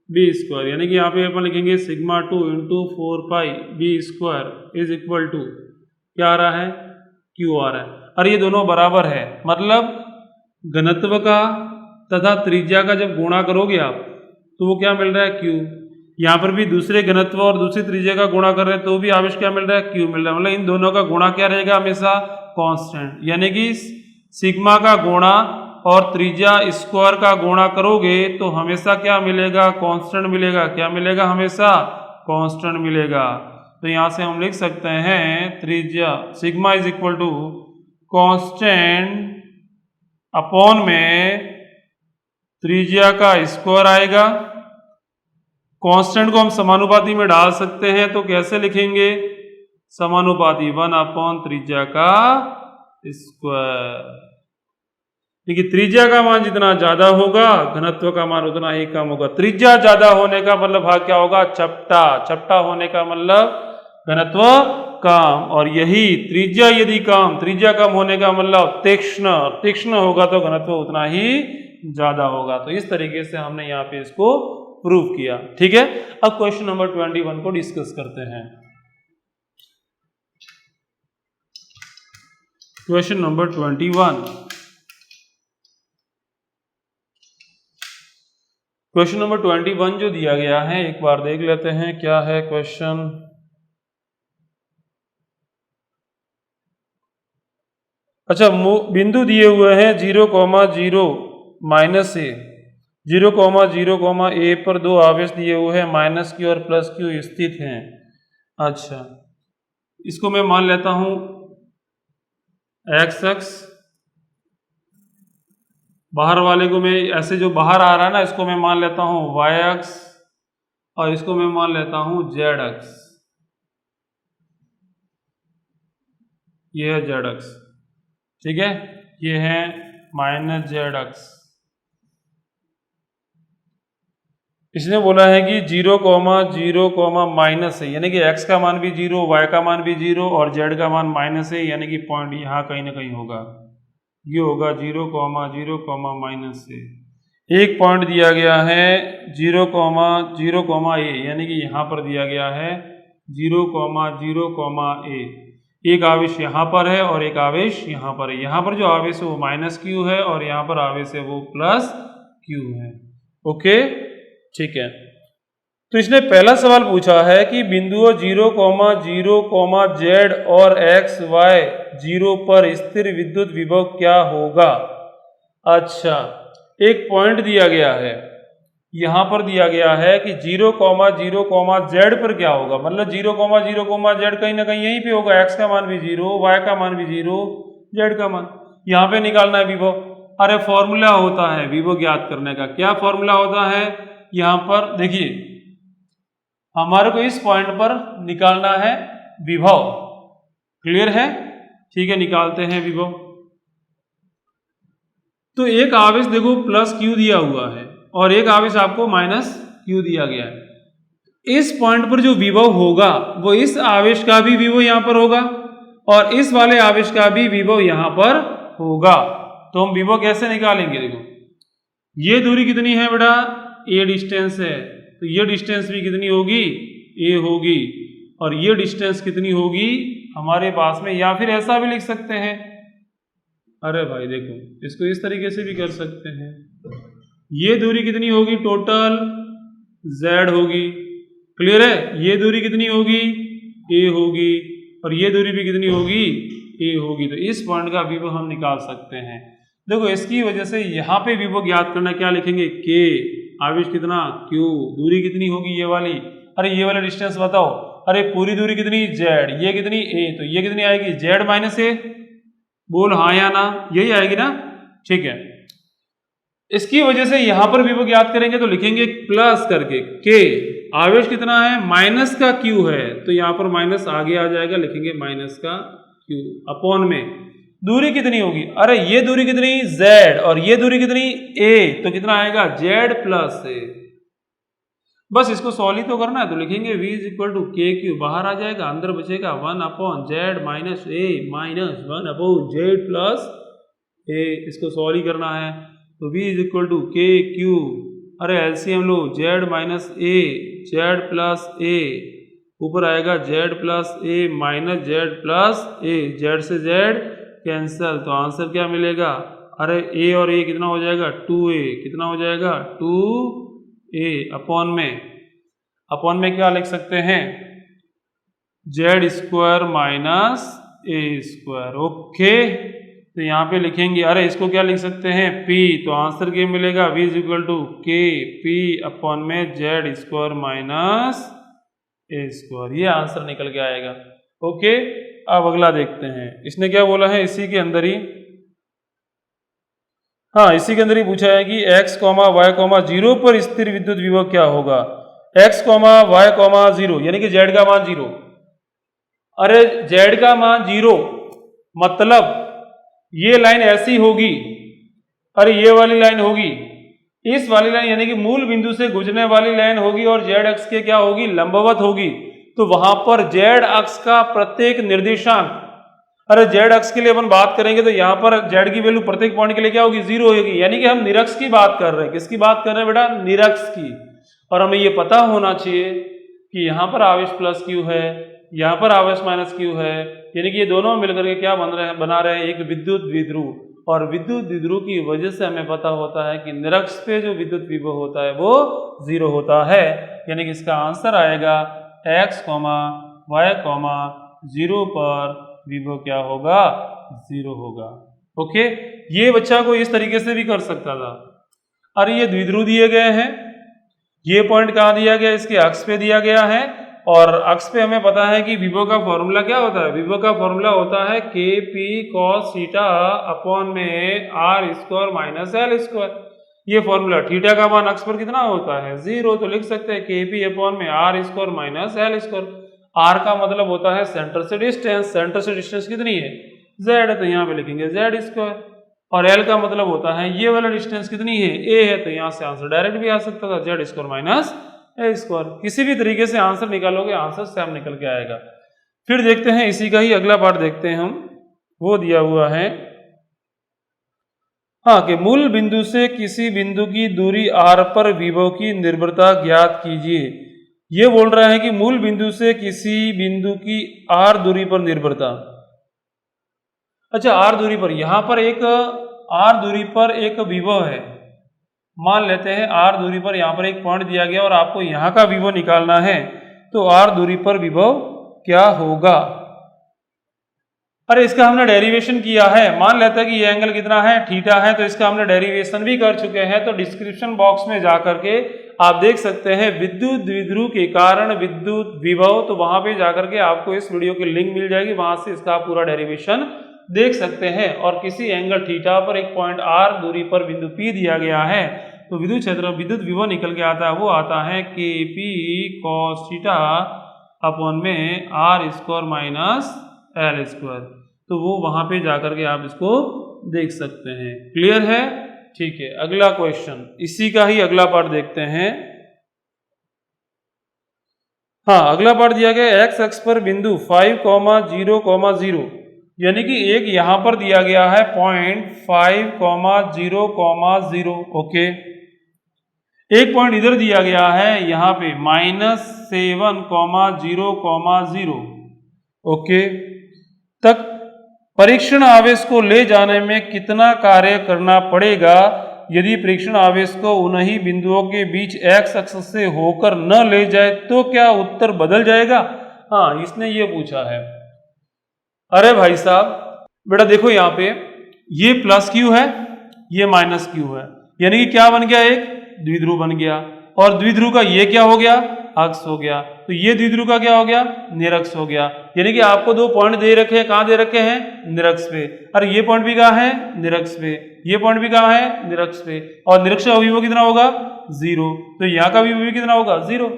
बी स्क्वायर, यानी कि यहाँ पे अपन लिखेंगे sigma 2 into 4 pi B square is equal to क्या आ रहा है, Q आ रहा है। और ये दोनों बराबर है, मतलब घनत्व का तथा त्रिज्या का जब गुणा करोगे आप तो वो क्या मिल रहा है, Q। यहाँ पर भी दूसरे घनत्व और दूसरी त्रिज्या का गुणा कर रहे हैं तो भी आवेश क्या मिल रहा है, Q मिल रहा है। मतलब इन दोनों का गुणा क्या रहेगा, हमेशा कांस्टेंट, यानी कि सिग्मा का गुणा और त्रिज्या स्क्वायर का गुणा करोगे तो हमेशा क्या मिलेगा, कांस्टेंट मिलेगा। क्या मिलेगा, हमेशा कांस्टेंट मिलेगा। तो यहां से हम लिख सकते हैं त्रिज्या sigma is equal to constant upon में त्रिज्या का स्क्वायर आएगा। कांस्टेंट को हम समानुपाती में डाल सकते हैं, तो कैसे लिखेंगे, समानुपाती 1 अपॉन त्रिज्या का स्क्वायर। क्योंकि त्रिज्या का मान जितना ज्यादा होगा घनत्व का मान उतना ही कम होगा। त्रिज्या ज्यादा होने का मतलब भाग क्या होगा, चपटा। चपटा होने का मतलब घनत्व कम, और यही त्रिज्या यदि कम, त्रिज्या कम होने का मतलब तीक्ष्ण। तीक्ष्ण होगा तो घनत्व उतना ही ज्यादा होगा। तो इस तरीके से हमने यहाँ पे इसको प्रूव किया। ठीक है, अब क्वेश्चन नंबर 21 को डिस्कस करते हैं। Question number 21। क्वेश्चन नंबर 21 जो दिया गया है एक बार देख लेते हैं क्या है क्वेश्चन। अच्छा, बिंदु दिए हुए हैं 0,0 माइनस ए, 0,0, ए पर दो आवेश दिए हुए हैं -Q और +Q स्थित हैं। अच्छा, इसको मैं मान लेता हूं एक्स अक्स, बाहर वाले को मैं ऐसे जो बाहर आ रहा है ना इसको मैं मान लेता हूं वाई अक्स, और इसको मैं मान लेता हूं जेड अक्स। ये है जेड अक्स, ठीक है, ये है माइनस जेड अक्स। इसने बोला है कि 0, 0, माइनस है, यानी कि x का मान भी 0, y का मान भी 0 और z का मान माइनस है, यानी कि पॉइंट यहाँ कहीं ना कहीं होगा। ये होगा 0, 0, माइनस से। एक पॉइंट दिया गया है 0, 0, a, यानी कि यहाँ पर दिया गया है 0, 0, a। एक आवेश यहाँ पर है और एक आवेश यहाँ पर है। यहाँ पर जो आवेश है वो माइनस क्यू है और यहाँ पर आवेश है वो प्लस क्यू है। ओके, ठीक है। तो इसने पहला सवाल पूछा है कि बिंदुओं 0, 0, z और x, y 0 पर स्थिर विद्युत विभव क्या होगा। अच्छा, एक पॉइंट दिया गया है, यहां पर दिया गया है कि 0, 0, z पर क्या होगा। मतलब 0, 0, z कहीं ना कहीं यहीं पे होगा। x का मान भी 0, y का मान भी 0, z का मान। यहां पे निकालना है विभव। अरे फॉर्मूला होता है विभव ज्ञात करने का। क्या फॉर्मूला होता है, यहां पर देखिए, हमारे को इस पॉइंट पर निकालना है विभव। क्लियर है, ठीक है, निकालते हैं विभव। तो एक आवेश देखो प्लस क्यू दिया हुआ है और एक आवेश आपको माइनस क्यू दिया गया है। इस पॉइंट पर जो विभव होगा वो इस आवेश का भी विभव यहां पर होगा और इस वाले आवेश का भी विभव यहां पर होगा। तो हम विभव कैसे निकालेंगे, देखो ये दूरी कितनी है बेटा, ए डिस्टेंस है, तो ये डिस्टेंस भी कितनी होगी, ए होगी, और ये डिस्टेंस कितनी होगी हमारे पास में। या फिर ऐसा भी लिख सकते हैं, अरे भाई देखो इसको इस तरीके से भी कर सकते हैं। ये दूरी कितनी होगी, टोटल z होगी। क्लियर है, ये दूरी कितनी होगी, a होगी, और ये दूरी भी कितनी होगी, a होगी। तो इस पॉइंट का विभव हम निकाल सकते हैं। देखो इसकी वजह से यहाँ पे विभव ज्ञात करना, क्या लिखेंगे, k, आवेश कितना q, दूरी कितनी होगी ये वाली, अरे ये वाला डिस्टेंस बताओ, अरे पूरी दूरी कितनी z, ये कितनी a, तो ये कितनी आएगी z माइनस a। बोल हाँ या ना, यही आएगी ना, ठीक है। इसकी वजह से यहां पर विभव ज्ञात करेंगे तो लिखेंगे प्लस करके k, आवेश कितना है माइनस का q है, तो यहां पर माइनस आगे आ जाएगा, लिखेंगे माइनस का q अपॉन में दूरी कितनी होगी, अरे ये दूरी कितनी z और ये दूरी कितनी a, तो कितना आएगा z प्लस a। बस इसको सॉल्व ही तो करना है, तो लिखेंगे v इज इक्वल टू के क्यू, बाहर आ जाएगा, अंदर बचेगा 1 अपॉन जेड माइनस ए माइनस 1 अपॉन जेड प्लस ए। इसको सॉल्व ही करना है, तो v इज इक्वल टू के क्यू, अरे एलसीएम लो, जेड माइनस ए जेड प्लस ए, ऊपर आएगा जेड प्लस ए माइनस जेड प्लस ए, जेड से जेड कैंसल, तो आंसर क्या मिलेगा, अरे ए और ए कितना हो जाएगा 2a, कितना हो जाएगा 2a अपॉन में क्या लिख सकते हैं, जेड स्क्वायर माइनस ए स्क्वायर। ओके, तो यहाँ पे लिखेंगे, अरे इसको क्या लिख सकते हैं p, तो आंसर क्या मिलेगा v इज इक्वल टू के पी अपॉन में जेड स्क्वायर माइनस ए स्क्वायर। ये आंसर निकल के आएगा। ओके, अब अगला देखते हैं, इसने क्या बोला है, इसी के अंदर ही, हाँ इसी के अंदर ही पूछा है कि x, y, 0 पर स्थिर विद्युत विभव क्या होगा। x, y, 0 यानी कि z का मान 0। अरे z का मान 0 मतलब ये लाइन ऐसी होगी, अरे ये वाली लाइन होगी, इस वाली लाइन यानी कि मूल बिंदु से गुजरने वाली लाइन होगी और z अक्ष के क्या होगी, लंबवत होगी। तो वहां पर z अक्ष का प्रत्येक निर्देशांक, अरे z अक्ष के लिए अपन बात करेंगे तो यहाँ पर z की वैल्यू प्रत्येक पॉइंट के लिए क्या होगी, 0 होगी। यानी कि हम निरक्ष की बात कर रहे हैं। किसकी बात कर रहे हैं बेटा, निरक्ष की। और हमें ये पता होना चाहिए कि यहाँ पर आवेश प्लस क्यू है, यहाँ पर आवेश माइनस क्यू है, यानी कि ये दोनों मिलकर के क्या बना रहे हैं, एक विद्युत द्विध्रुव। और विद्युत द्विध्रुव की वजह से हमें पता होता है कि निरक्ष पे जो विद्युत विभव होता है वो 0 होता है। यानी कि इसका आंसर आएगा x, y, 0 पर विभव क्या होगा, 0 होगा। ओके, ये बच्चा को इस तरीके से भी कर सकता था। अरे ये द्विध्रुव दिए गए हैं, ये पॉइंट कहाँ दिया गया, इसके अक्ष पे दिया गया है, और अक्ष पे हमें पता है कि विभव का फॉर्मूला क्या होता है, विभव का फॉर्मूला होता है K P cos theta upon में R square minus L square. ये फॉर्मूला, थीटा का मान अक्ष पर कितना होता है 0, तो लिख सकते हैं के पी अपॉन में R square minus L square. R का मतलब होता है सेंटर से डिस्टेंस, सेंटर से डिस्टेंस कितनी है z, तो यहाँ पे लिखेंगे z स्क्वायर। और एल का मतलब होता है ये वाला डिस्टेंस कितनी है a है, तो यहाँ से आंसर डायरेक्ट भी आ सकता था z स्क्वायर माइनस ए स्क्वायर। किसी भी तरीके से आंसर निकालोगे आंसर सेम निकल के आएगा। फिर देखते हैं इसी का ही अगला पार्ट देखते हैं हम, वो दिया हुआ है हाँ कि मूल बिंदु से किसी बिंदु की दूरी r पर विभव की निर्भरता ज्ञात कीजिए। ये बोल रहा है कि मूल बिंदु से किसी बिंदु की r दूरी पर निर्भरता। अच्छा, r दूरी पर, यहां पर एक r दूरी पर एक विभव है, मान लेते हैं r दूरी पर यहाँ पर एक पॉइंट दिया गया और आपको यहाँ का विभव निकालना है, तो r दूरी पर विभव क्या होगा। अरे इसका हमने डेरिवेशन किया है, मान लेते हैं कि ये एंगल कितना है थीटा है, तो इसका हमने डेरिवेशन भी कर चुके हैं। तो डिस्क्रिप्शन बॉक्स में जाकर के आप देख सकते हैं विद्युत द्विध्रुव के कारण विद्युत विभव, तो वहां पे जाकर के आपको इस वीडियो की लिंक मिल जाएगी, वहां से इसका पूरा डेरिवेशन देख सकते हैं। और किसी एंगल थीटा पर एक पॉइंट r दूरी पर बिंदु P दिया गया है, तो विद्युत क्षेत्र विद्युत विभव निकल के आता है, वो आता है K P cos theta upon में R square minus L square. तो वो वहां पे जाकर के आप इसको देख सकते हैं। क्लियर है? ठीक है, अगला क्वेश्चन, इसी का ही अगला पार्ट देखते हैं। हाँ, अगला पार्ट दिया गया एक्स अक्ष पर बिंदु 5,0,0, यानी कि एक यहां पर दिया गया है पॉइंट 5,0,0, ओके। एक पॉइंट इधर दिया गया है यहाँ पे -7,0,0, ओके। तक परीक्षण आवेश को ले जाने में कितना कार्य करना पड़ेगा यदि परीक्षण आवेश को उन्हीं बिंदुओं के बीच एक्स अक्ष से होकर न ले जाए तो क्या उत्तर बदल जाएगा। हाँ, इसने ये पूछा है। अरे भाई साहब, बेटा देखो यहाँ पे ये प्लस क्यू है, ये माइनस क्यू है, यानी कि क्या बन गया, एक द्विध्रुव बन गया। और द्विध्रुव का ये क्या हो गया, अक्ष हो गया। तो ये द्विध्रुव का क्या हो गया, निरक्ष हो गया। यानी कि आपको दो पॉइंट दे रखे हैं, कहां दे रखे हैं, निरक्ष पे। और ये पॉइंट भी कहां है, निरक्ष पे। ये पॉइंट भी कहां है, निरक्ष पे। और निरक्ष का विभव कितना होगा, 0। तो यहाँ का विभव कितना होगा, 0।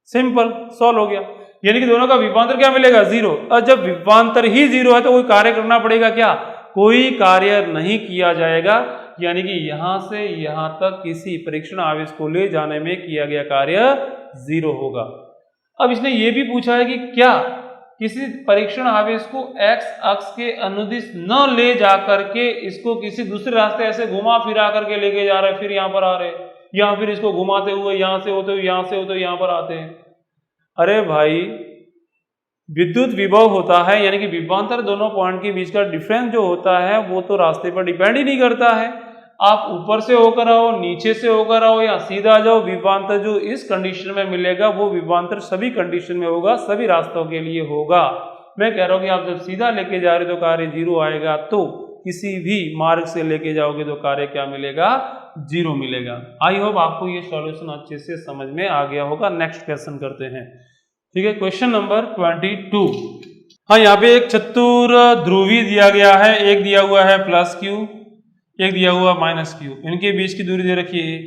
सिंपल, सॉल्व हो गया। यानी कि दोनों का विभवांतर क्या मिलेगा, 0। और जब विभवांतर ही 0 है तो कोई कार्य करना पड़ेगा क्या, कोई कार्य नहीं किया जाएगा। यानी कि यहां से यहां तक किसी परीक्षण आवेश को ले जाने में किया गया कार्य 0 होगा। अब इसने ये भी पूछा है कि क्या किसी परीक्षण आवेश को x अक्ष के अनुदिश न ले जाकर के इसको किसी दूसरे रास्ते ऐसे घुमा फिरा करके लेके जा रहे, फिर यहां पर आ रहे, या फिर इसको घुमाते हुए यहां से होते हुए यहां से होते हुए यहां पर आते हैं। अरे भाई, विद्युत विभव होता है, यानी कि विभवांतर दोनों पॉइंट के बीच का डिफरेंस जो होता है वो तो रास्ते पर डिपेंड ही नहीं करता है। आप ऊपर से होकर आओ, नीचे से होकर आओ या सीधा जाओ, विभवांतर जो इस कंडीशन में मिलेगा वो विभवांतर सभी कंडीशन में होगा, सभी रास्तों के लिए होगा। मैं कह रहा हूं कि आप जब सीधा लेके जा रहे हो तो कार्य 0 आएगा, तो किसी भी मार्ग से लेके जाओगे तो कार्य क्या मिलेगा, 0 मिलेगा। आई होप आपको ये सॉल्यूशन अच्छे से समझ में आ गया होगा। नेक्स्ट क्वेश्चन करते हैं, ठीक है। Question number 22। हाँ, यहाँ पे एक चतुर ध्रुवी दिया गया है, एक दिया हुआ है +q, एक दिया हुआ -q, इनके बीच की दूरी दे रखी है।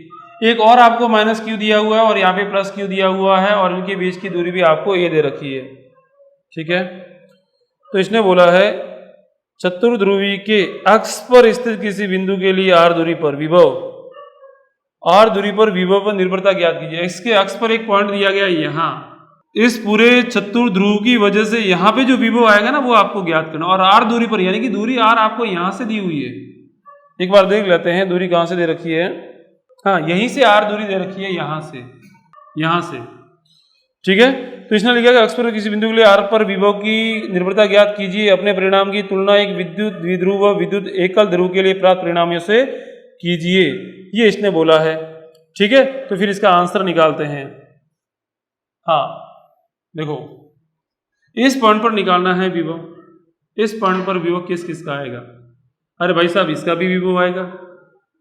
एक और आपको -q दिया हुआ है और यहाँ पे +q दिया हुआ है और इनके बीच की दूरी भी आपको a दे रखी है, ठीक है। तो इसने बोला है चतुर ध्रुवी के अक्ष पर स्थित किसी बिंदु के लिए r दूरी पर विभव, r दूरी पर विभव पर निर्भरता ज्ञात कीजिए। इसके अक्ष पर एक पॉइंट दिया गया यहाँ, इस पूरे चतुर ध्रुव की वजह से यहाँ पे जो विभव आएगा ना वो आपको ज्ञात करना। और r दूरी पर, यानी कि दूरी r आपको यहाँ से दी हुई है, एक बार देख लेते हैं दूरी कहां से दे रखी है। हाँ, यहीं से r दूरी दे रखी है, यहां से, ठीक है। तो इसने लिखा कि अक्ष पर किसी बिंदु के लिए r पर विभव की निर्भरता ज्ञात कीजिए। अपने परिणाम की तुलना एक विद्युत द्विध्रुव व विद्युत एकल ध्रुव के लिए प्राप्त परिणामों से कीजिए, ये इसने बोला है, ठीक है। तो फिर इसका आंसर निकालते हैं। हाँ देखो, इस पॉइंट पर निकालना है विभव, इस पॉइंट पर विभव किस किस का आएगा। अरे भाई साहब, इसका भी विभव आएगा,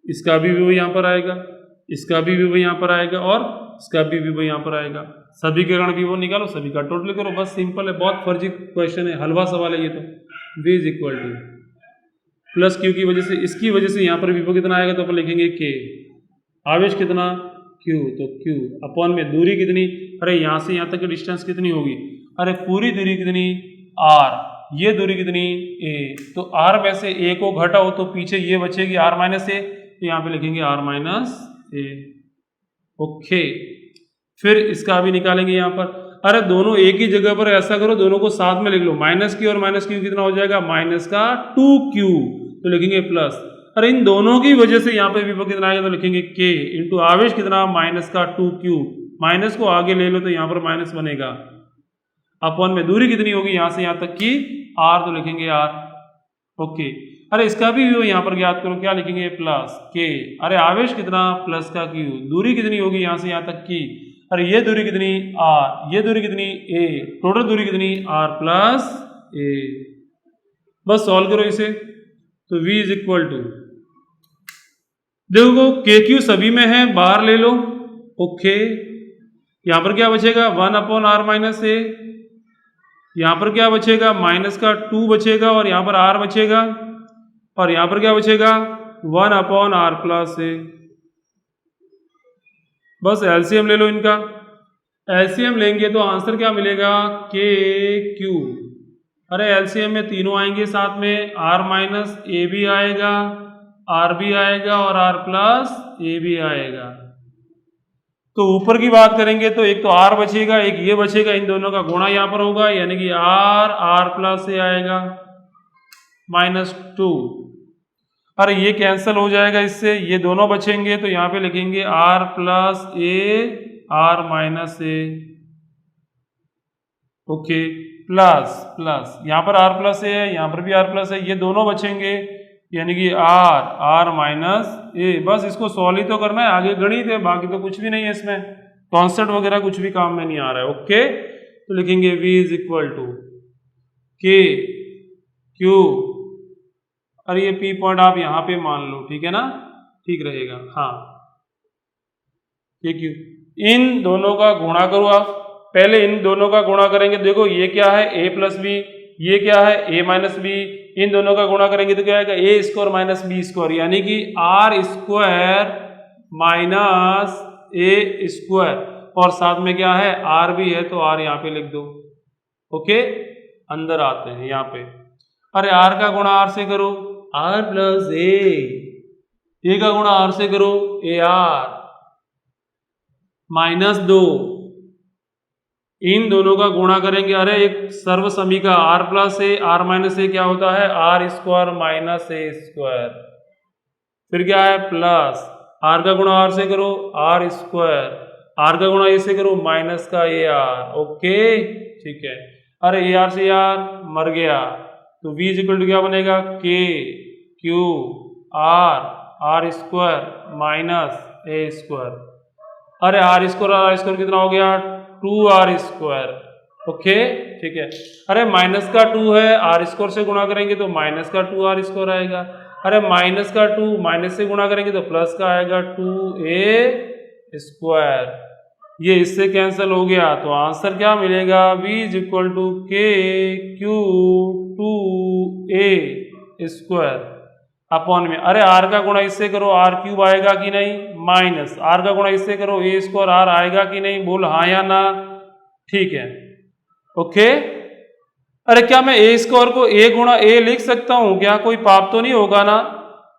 इसका भी विभव यहाँ पर आएगा, इसका भी विभव यहाँ पर आएगा और इसका भी विभव यहाँ पर आएगा। सभी के ऋण V1 निकालो, सभी का टोटल करो, बस सिंपल है, बहुत फर्जी क्वेश्चन है, हलवा सवाल है ये तो। V is equal two plus Q की वजह से, इसकी वजह से यहाँ पर V कितना आएगा तो अपन लिखेंगे K, आवेश कितना Q, तो Q अपॉन में दूरी कितनी, अरे यहाँ से यहाँ तक की डिस्टेंस कितनी होगी, अरे पूरी दूरी कितनी R, ये दूरी कितनी A, तो R में से A को घटाओ तो पीछे ये बचेगी R माइनस A, तो यहाँ पे लिखेंगे R माइनस A। ओके, फिर इसका भी निकालेंगे यहाँ पर, अरे दोनों एक ही जगह पर, ऐसा करो दोनों को साथ में लिख लो, माइनस Q और माइनस Q कितना हो जाएगा, माइनस का 2Q, तो लिखेंगे प्लस, अरे इन दोनों की वजह से यहाँ पे विभव कितना आएगा तो लिखेंगे K इंटू आवेश कितना माइनस का 2Q, माइनस को आगे ले लो तो यहाँ पर माइनस बनेगा, अपॉन में दूरी कितनी होगी यहाँ से यहाँ तक की R, तो लिखेंगे R। ओके, अरे इसका भी यहाँ पर ज्ञात करो, क्या लिखेंगे प्लस K, अरे आवेश कितना प्लस का Q, दूरी कितनी होगी यहाँ से यहाँ तक की, अरे ये दूरी कितनी R, ये दूरी कितनी A, टोटल दूरी कितनी R प्लस A। बस सॉल्व करो इसे, तो V इज इक्वल टू, देखो KQ सभी में है, बाहर ले लो। ओके, यहाँ पर क्या बचेगा 1 अपॉन R माइनस A, यहाँ पर क्या बचेगा माइनस का 2 बचेगा, और यहाँ पर R बचेगा, और यहाँ पर क्या बचेगा 1 अपॉन R प्लस A। बस एलसीएम ले लो इनका, एलसीएम लेंगे तो आंसर क्या मिलेगा KQ, अरे एलसीएम में तीनों आएंगे साथ में, R माइनस A भी आएगा, R भी आएगा और R प्लस A भी आएगा। तो ऊपर की बात करेंगे तो एक तो R बचेगा, एक ये बचेगा, इन दोनों का गुणा यहाँ पर होगा, यानी कि R प्लस A आएगा माइनस 2, अरे ये कैंसिल हो जाएगा इससे, ये दोनों बचेंगे तो यहाँ पे लिखेंगे R plus A R minus A। Okay, plus plus यहाँ पर R प्लस A है, यहाँ पर भी R प्लस है, ये दोनों बचेंगे यानी कि R माइनस A। बस इसको सॉल्व ही तो करना है, आगे गणित है, बाकी तो कुछ भी नहीं है इसमें, कॉन्सेप्ट वगैरह कुछ भी काम में नहीं आ रहा है। ओके, तो लिखेंगे V is equal to K Q, अरे ये P पॉइंट आप यहाँ पे मान लो, ठीक है ना, ठीक रहेगा। हाँ, KQ, इन दोनों का गुणा करो आप, पहले इन दोनों का गुणा करेंगे, देखो ये क्या है A प्लस बी, ये क्या है A माइनस बी, इन दोनों का गुणा करेंगे तो क्या आएगा A square minus B square, यानी कि R square minus A square, और साथ में क्या है R भी है तो R यहाँ पे लिख दो। ओके, अंदर आते हैं यहाँ पे, अरे R का गुणा R से करो R प्लस A का गुणा R से करो AR माइनस 2, इन दोनों का गुणा करेंगे, अरे एक सर्व समी का R plus A R minus A क्या होता है R square minus A square, फिर क्या है प्लस R का गुणा R से करो R स्क्वायर, R का गुणा A से करो माइनस का AR। ओके, ठीक है, अरे AR से AR मर गया, तो V इज इक्वल टू क्या बनेगा K Q R square minus A square, अरे R स्क्वायर कितना हो गया 2R स्क्वायर। ओके, ठीक है, अरे माइनस का 2 है, R स्क्वायर से गुणा करेंगे तो माइनस का 2R स्क्वायर आएगा, अरे माइनस का 2 माइनस से गुणा करेंगे तो प्लस का आएगा 2A स्क्वायर, ये इससे कैंसिल हो गया, तो आंसर क्या मिलेगा V is equal to K Q 2A square upon में, अरे R का गुणा इससे करो R क्यूब आएगा कि नहीं, माइनस R का गुणा इससे करो A स्क्वायर R आएगा कि नहीं, बोल हाँ या ना, ठीक है। ओके, अरे क्या मैं A स्क्वायर को A गुणा A लिख सकता हूं क्या, कोई पाप तो नहीं होगा ना,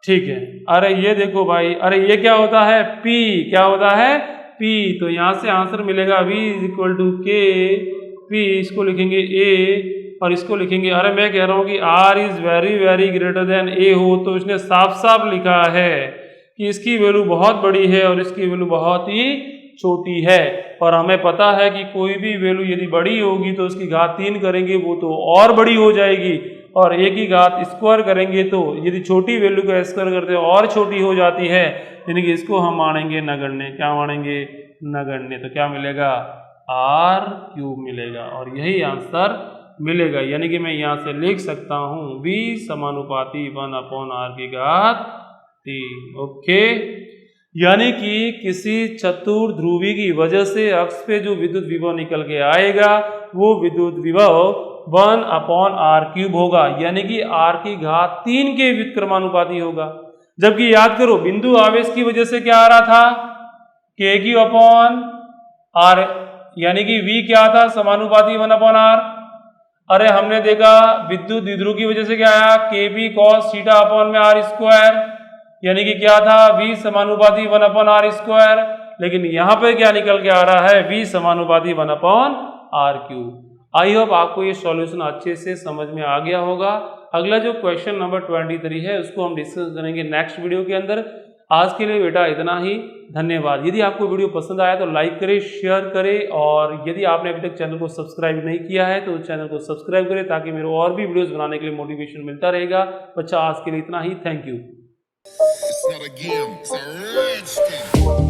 ठीक है। अरे ये देखो भाई, अरे ये क्या होता है P, क्या होता है P, तो यहां से आंसर मिलेगा V is equal to K P, इसको लिखेंगे A और इसको लिखेंगे, अरे मैं कह रहा हूं कि R is very very greater than A हो, तो इसने साफ साफ लिखा है कि इसकी वैल्यू बहुत बड़ी है और इसकी वैल्यू बहुत ही छोटी है, और हमें पता है कि कोई भी वैल्यू यदि बड़ी होगी तो उसकी घात 3 करेंगे वो तो और बड़ी हो जाएगी, और A की घात स्क्वायर करेंगे तो यदि छोटी वैल्यू का स्क्वायर करते हैं और छोटी हो जाती है, यानी कि इसको हम मानेंगे नगण्य, क्या मानेंगे नगण्य, तो क्या मिलेगा R क्यूब मिलेगा, और यही आंसर मिलेगा, यानी कि मैं यहाँ से लिख सकता हूँ V समानुपाती 1 अपॉन R की घात 3। ओके, यानी कि किसी चतुर्ध्रुवी की वजह से अक्ष पे जो विद्युत विभव निकल के आएगा वो विद्युत विभव 1/r³ होगा, यानी कि r⁻³ के व्युत्क्रमानुपाती होगा। जबकि याद करो बिंदु आवेश की वजह से क्या आ रहा था, k⁻r, यानी कि v क्या था, समानुपाती 1/r। अरे हमने देखा विद्युत द्विध्रुव की वजह से क्या आया, kb cos θ/r², यानी कि क्या था, v समानुपाती 1/r²। लेकिन यहां पे क्या निकल के आ रहा है, v समानुपाती 1/r³। आई होप आपको ये सॉल्यूशन अच्छे से समझ में आ गया होगा। अगला जो क्वेश्चन नंबर 23 है उसको हम डिस्कस करेंगे नेक्स्ट वीडियो के अंदर। आज के लिए बेटा इतना ही, धन्यवाद। यदि आपको वीडियो पसंद आया तो लाइक करें, शेयर करें, और यदि आपने अभी तक चैनल को सब्सक्राइब नहीं किया है तो चैनल को सब्सक्राइब करें ताकि मेरे और भी वीडियोस बनाने के लिए मोटिवेशन मिलता रहेगा। बच्चा आज के लिए इतना ही, thank you. It's not a game, it's a rich thing.